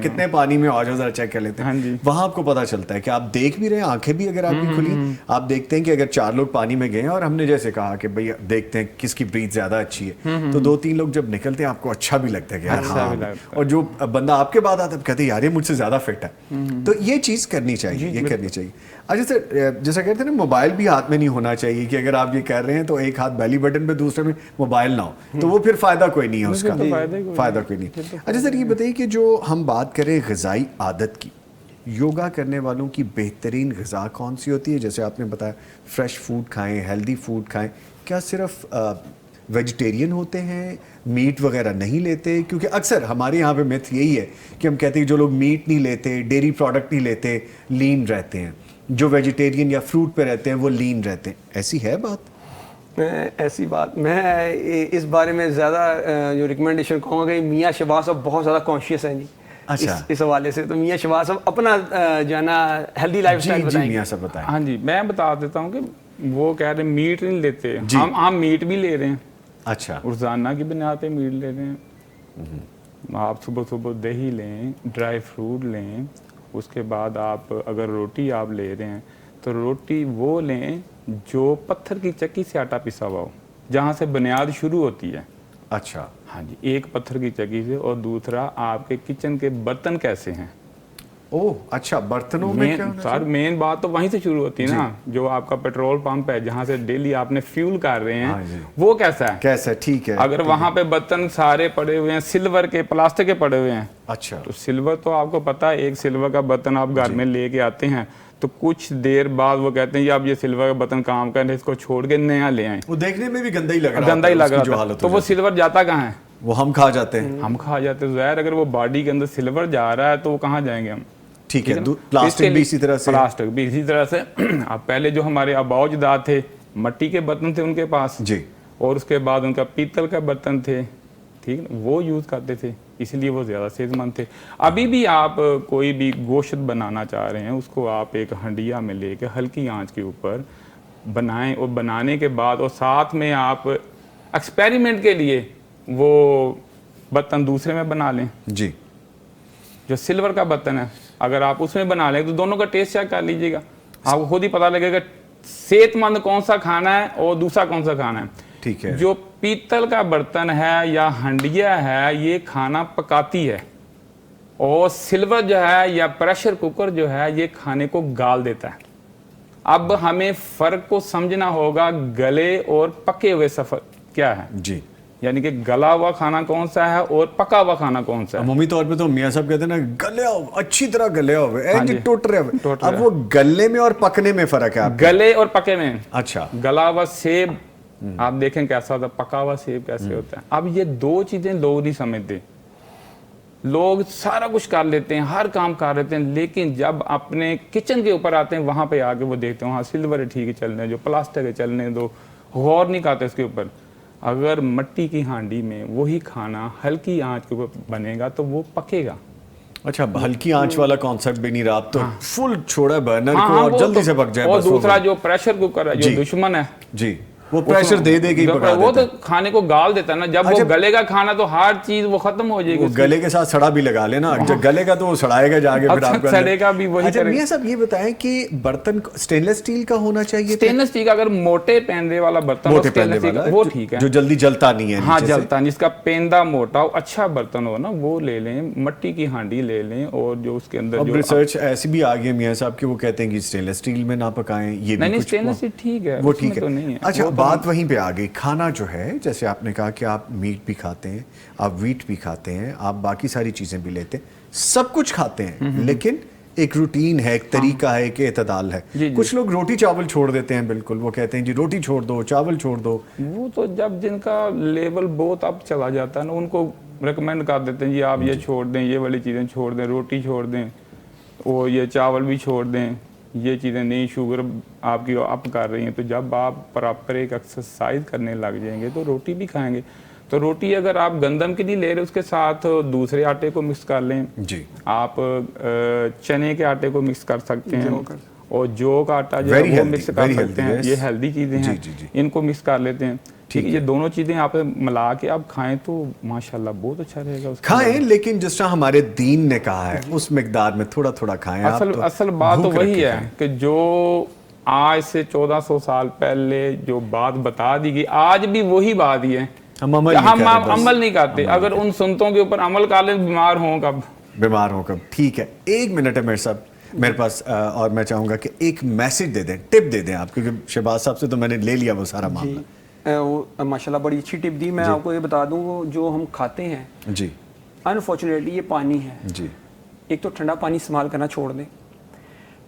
کتنے پانی میں آ جاؤ ذرا چیک کر لیتے ہیں. وہاں آپ کو پتا چلتا ہے کہ آپ دیکھ بھی رہے ہیں, آنکھیں بھی اگر آپ کی کھلی, آپ دیکھتے ہیں کہ اگر 4 لوگ پانی میں گئے ہیں اور ہم نے جیسے کہا کہ بھئی دیکھتے ہیں کس کی بریتھ زیادہ اچھی ہے, تو 2-3 لوگ جب نکلتے ہیں آپ کو اچھا بھی لگتا ہے کہ یار ہاں, اور جو بندہ آپ کے بعد آتا ہے کہتے ہیں یار یہ مجھ سے زیادہ فٹ ہے. تو یہ چیز کرنی چاہیے, یہ کرنی چاہیے. اچھا سر, جیسا کہتے ہیں نا موبائل بھی ہاتھ میں نہیں ہونا چاہیے کہ اگر آپ یہ کہہ رہے ہیں تو ایک ہاتھ بیلی بٹن پہ دوسرے میں موبائل نہ ہو تو وہ پھر فائدہ کوئی نہیں ہے اس کا, فائدہ کوئی نہیں. اچھا سر یہ بتائیے کہ جو ہم بات کریں غذائی عادت کی, یوگا کرنے والوں کی بہترین غذا کون سی ہوتی ہے؟ جیسے آپ نے بتایا فریش فوڈ کھائیں, ہیلدی فوڈ کھائیں, کیا صرف ویجیٹیرین ہوتے ہیں, میٹ وغیرہ نہیں لیتے؟ کیونکہ اکثر ہمارے یہاں پہ میتھ یہی ہے کہ ہم کہتے ہیں کہ جو لوگ میٹ نہیں لیتے, ڈیری پروڈکٹ نہیں لیتے, لین رہتے ہیں, جو ویجیٹیرین یا فروٹ پہ رہتے ہیں وہ لین رہتے ہیں. ایسی ہے بات؟ ایسی بات میں اس بارے میں زیادہ جو ریکمنڈیشن کہوں گا کہ میاں شہباز صاحب بہت زیادہ کانشیس ہیں جی اس حوالے سے. تو میاں شہباز صاحب اپنا جو ہے نا ہیلدی لائف اسٹائل بتائیں. میاں صاحب بتائیں. ہاں جی, میں بتا دیتا ہوں کہ وہ کہہ رہے ہیں میٹ نہیں لیتے, ہم میٹ بھی لے رہے ہیں. اچھا, روزانہ کی بنیاد پہ میٹ لے رہے ہیں. آپ صبح صبح دہی لیں, ڈرائی فروٹ لیں, اس کے بعد آپ اگر روٹی آپ لے رہے ہیں تو روٹی وہ لیں جو پتھر کی چکی سے آٹا پسا ہوا ہو, جہاں سے بنیاد شروع ہوتی ہے. اچھا, ہاں جی, ایک پتھر کی چکی سے, اور دوسرا آپ کے کچن کے برتن کیسے ہیں. اوہ اچھا, برتنوں میں کیا ہونا سر مین بات تو وہیں سے شروع ہوتی ہے نا, جو آپ کا پیٹرول پمپ ہے جہاں سے ڈیلی آپ نے فیول کر رہے ہیں وہ کیسا ہے, کیسا ہے. ٹھیک ہے, اگر وہاں پہ برتن سارے پڑے ہوئے ہیں سلور کے, پلاسٹک کے پڑے ہوئے ہیں, اچھا, تو سلور تو آپ کو پتا ہے, ایک سلور کا برتن آپ گھر میں لے کے آتے ہیں تو کچھ دیر بعد وہ کہتے ہیں یہ اب یہ سلور کا برتن کام کرنے, اس کو چھوڑ کے نیا لے آئیں. وہ دیکھنے میں بھی گندا ہی لگ رہا ہے, تو وہ سلور جاتا کہاں ہے؟ وہ ہم کھا جاتے ہیں. ہم کھا جاتے ہیں. ظاہر اگر وہ باڈی کے اندر سلور جا رہا ہے تو وہ کہاں جائیں گے ہم. ٹھیک ہے, پلاسٹک بھی اسی طرح سے, اب پہلے جو ہمارے آباء اجداد تھے مٹی کے برتن تھے ان کے پاس جی, اور اس کے بعد ان کا پیتل کا برتن تھے, ٹھیک ہے, وہ یوز کرتے تھے, اس لیے وہ زیادہ صحت مند تھے. ابھی بھی آپ کوئی بھی گوشت بنانا چاہ رہے ہیں اس کو آپ ایک ہنڈیا میں لے کے ہلکی آنچ کے اوپر بنائیں, اور بنانے کے بعد اور ساتھ میں آپ ایکسپیریمنٹ کے لیے وہ برتن دوسرے میں بنا لیں. جی, جو سلور کا برتن ہے اگر آپ اس میں بنا لیں تو دونوں کا ٹیسٹ چیک کر لیجیے گا, آپ کو خود ہی پتہ لگے گا صحت مند کون سا کھانا ہے اور دوسرا کون سا کھانا ہے. ٹھیک ہے, جو پیتل کا برتن ہے یا ہنڈیا ہے یہ کھانا پکاتی ہے, اور سلور جو ہے یا پریشر کوکر جو ہے یہ کھانے کو گال دیتا ہے. اب ہمیں فرق کو سمجھنا ہوگا گلے اور پکے ہوئے سفر کیا ہے. جی, یعنی کہ گلا ہوا کھانا کون سا ہے اور پکا ہوا کھانا کون سا ہے. عمومی طور پہ تو میاں صاحب کہتے ہیں نا گلے اچھی طرح گلے ہوئے, ٹوٹ رہے. اب وہ گلے میں اور پکنے میں فرق ہے. گلے اور پکے میں. اچھا, گلا ہوا سیب آپ دیکھیں کیسا ہوتا ہے, پکا ہوا سیب کیسے ہوتا ہے. اب یہ دو چیزیں لوگ نہیں سمجھتے. لوگ سارا کچھ کر لیتے ہیں, ہر کام کر لیتے ہیں, لیکن جب اپنے کچن کے اوپر آتے ہیں وہاں پہ آ کے وہ دیکھتے ہیں وہاں سلور ہے ٹھیک ہے چلنے, جو پلاسٹک ہے چلنے دو, غور نہیں کرتے اس کے اوپر. اگر مٹی کی ہانڈی میں وہی کھانا ہلکی آنچ کے اوپر بنے گا تو وہ پکے گا. اچھا, ہلکی آنچ والا کانسیپٹ بھی نہیں رہا, تو فل چھوڑا برنر کو اور جلدی سے پک جائے. اور دوسرا جو پریشر کوکر ہے جو دشمن ہے جی, وہ پریشر دے دے کے پکا دیتا ہے, وہ تو کھانے کو گال دیتا ہے نا. جب وہ گلے گا کھانا تو ہر چیز وہ ختم ہو جائے گی. گلے کے ساتھ سڑا بھی لگا لینا, جب گلے گا تو وہ سڑائے گا جا کے پھر آپ کا سڑے گا بھی وہی. اچھا میاں صاحب یہ بتائیں کہ برتن سٹینلیس اسٹیل کا ہونا چاہیے. سٹینلیس اسٹیل کا اگر موٹے پیندے والا برتن ہو وہ ٹھیک ہے, جو جلدی جلتا نہیں ہے. ہاں جلتا نہیں, جس کا پیندہ موٹا ہو, اچھا برتن ہو نا وہ لے لیں, مٹی کی ہانڈی لے لیں. اور جو اس کے اندر اب ریسرچ ایسی بھی آ گئی میاں صاحب کہ وہ کہتے ہیں کہ سٹینلیس اسٹیل میں نہ پکائیں. یہ بھی نہیں, سٹینلیس اسٹیل ٹھیک ہے, وہ ٹھیک تو نہیں ہے. اچھا بات وہیں پہ آ گئی. کھانا جو ہے جیسے آپ نے کہا کہ آپ میٹ بھی کھاتے ہیں, آپ ویٹ بھی کھاتے ہیں, آپ باقی ساری چیزیں بھی لیتے ہیں, سب کچھ کھاتے ہیں, لیکن ایک روٹین ہے, ایک طریقہ ہے, ایک اعتدال ہے. کچھ لوگ روٹی چاول چھوڑ دیتے ہیں بالکل, وہ کہتے ہیں جی روٹی چھوڑ دو, چاول چھوڑ دو. وہ تو جب جن کا لیول بہت اب چلا جاتا ہے نا ان کو ریکمینڈ کر دیتے ہیں جی آپ یہ چھوڑ دیں, یہ والی چیزیں چھوڑ دیں, روٹی چھوڑ دیں, اور یہ چاول بھی چھوڑ دیں, یہ چیزیں نہیں, شوگر آپ کی اپ کر رہی ہیں. تو جب آپ پراپر ایک ایکسرسائز کرنے لگ جائیں گے تو روٹی بھی کھائیں گے. تو روٹی اگر آپ گندم کی نہیں لے رہے اس کے ساتھ دوسرے آٹے کو مکس کر لیں. جی, آپ چنے کے آٹے کو مکس کر سکتے ہیں, اور جو کا آٹا جو ہے وہ مکس کر سکتے ہیں. یہ ہیلدی چیزیں ہیں, ان کو مکس کر لیتے ہیں. ٹھیک ہے, یہ دونوں چیزیں آپ ملا کے آپ کھائیں تو ماشاءاللہ بہت اچھا رہے گا. کھائیں لیکن جس طرح ہمارے دین نے کہا ہے اس مقدار میں تھوڑا تھوڑا کھائیں. اصل بات تو وہی ہے کہ جو آج سے 1400 سال پہلے جو بات بتا دی گئی آج بھی وہی بات ہی ہے, ہم عمل نہیں کرتے. اگر ان سنتوں کے اوپر عمل کر لیں بیمار ہوں کب. ٹھیک ہے, 1 منٹ ہے میرے پاس اور میں چاہوں گا کہ ایک میسج دے دیں, ٹپ دے دیں آپ, کیونکہ شہباز صاحب سے تو میں نے لے لیا وہ سارا معاملہ. ماشاءاللہ بڑی اچھی ٹپ دی. میں آپ کو یہ بتا دوں جو ہم کھاتے ہیں جی انفارچونیٹلی یہ پانی ہے جی, ایک تو ٹھنڈا پانی استعمال کرنا چھوڑ دیں.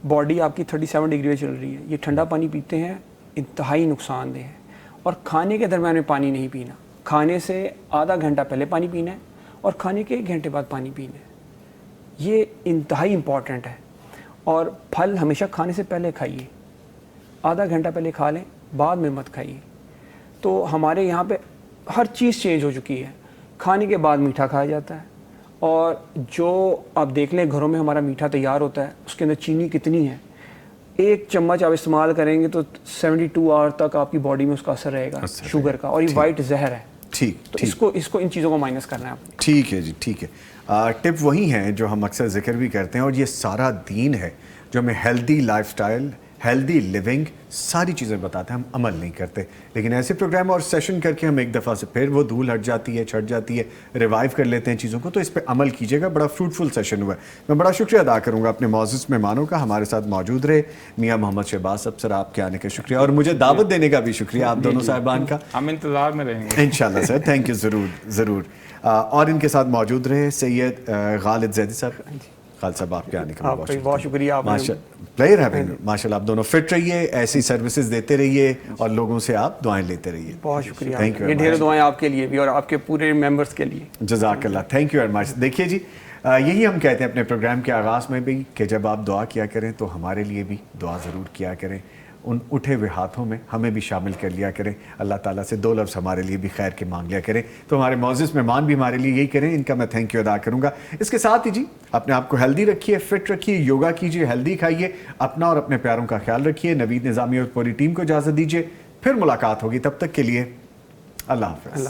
باڈی آپ کی 37 ڈگری پہ چل رہی ہے, یہ ٹھنڈا پانی پیتے ہیں انتہائی نقصان دہ ہے. اور کھانے کے درمیان میں پانی نہیں پینا, کھانے سے آدھا گھنٹہ پہلے پانی پینا ہے اور کھانے کے 1 گھنٹے بعد پانی پینا ہے. یہ انتہائی امپورٹنٹ ہے. اور پھل ہمیشہ کھانے سے پہلے کھائیے, آدھا گھنٹہ پہلے کھا لیں, بعد میں مت کھائیے. تو ہمارے یہاں پہ ہر چیز چینج ہو چکی ہے. کھانے کے بعد میٹھا کھایا جاتا ہے, اور جو آپ دیکھ لیں گھروں میں ہمارا میٹھا تیار ہوتا ہے اس کے اندر چینی کتنی ہے. 1 چمچ آپ استعمال کریں گے تو 72 آور تک آپ کی باڈی میں اس کا اثر رہے گا شوگر کا, اور یہ وائٹ زہر ہے. ٹھیک, تو اس کو ان چیزوں کو مائنس کرنا ہے آپ نے. ٹھیک ہے جی, ٹھیک ہے. ٹپ وہی ہیں جو ہم اکثر ذکر بھی کرتے ہیں, اور یہ سارا دین ہے جو ہمیں healthy lifestyle, healthy living, ساری چیزیں بتاتے ہیں. ہم عمل نہیں کرتے, لیکن ایسے پروگرام اور سیشن کر کے ہم ایک دفعہ سے پھر وہ دھول ہٹ جاتی ہے, چھٹ جاتی ہے, ریوائیو کر لیتے ہیں چیزوں کو. تو اس پہ عمل کیجیے گا. بڑا فروٹفل سیشن ہوا ہے. میں بڑا شکریہ ادا کروں گا اپنے معزز مہمانوں کا, ہمارے ساتھ موجود رہے میاں محمد شہباز صاحب. سر آپ کے آنے کا شکریہ, اور مجھے دعوت دینے کا بھی شکریہ آپ دونوں صاحبان کا. ہم انتظار میں رہیں گے انشاءاللہ سر, تھینک یو. ضرور ضرور. اور ان کے ساتھ موجود رہے سید غالد زیدی صاحب. خالد صاحب آپ کے آنے کا بہت شکریہ. پلیئر ہے ماشاءاللہ. آپ دونوں فٹ رہیے, ایسی سروسز دیتے رہیے, اور لوگوں سے آپ دعائیں لیتے رہیے. بہت شکریہ. Thank you. یہ ڈھیر دعائیں آپ کے لیے بھی اور آپ کے پورے ممبرس کے لیے. جزاک اللہ, تھینک یو ویری مچ. دیکھیے جی, یہی ہم کہتے ہیں اپنے پروگرام کے آغاز میں بھی کہ جب آپ دعا کیا کریں تو ہمارے لیے بھی دعا ضرور کیا کریں. ان اٹھے ہوئے ہاتھوں میں ہمیں بھی شامل کر لیا کریں. اللہ تعالیٰ سے 2 لفظ ہمارے لیے بھی خیر کے مانگ لیا کریں. تو ہمارے معزز مہمان بھی ہمارے لیے یہی کریں, ان کا میں تھینک یو ادا کروں گا. اس کے ساتھ ہی جی اپنے آپ کو ہیلدی رکھیے, فٹ رکھیے, یوگا کیجیے, ہیلدی کھائیے, اپنا اور اپنے پیاروں کا خیال رکھیے. نوید نظامی اور پوری ٹیم کو اجازت دیجیے, پھر ملاقات ہوگی. تب تک کے لیے اللہ حافظ.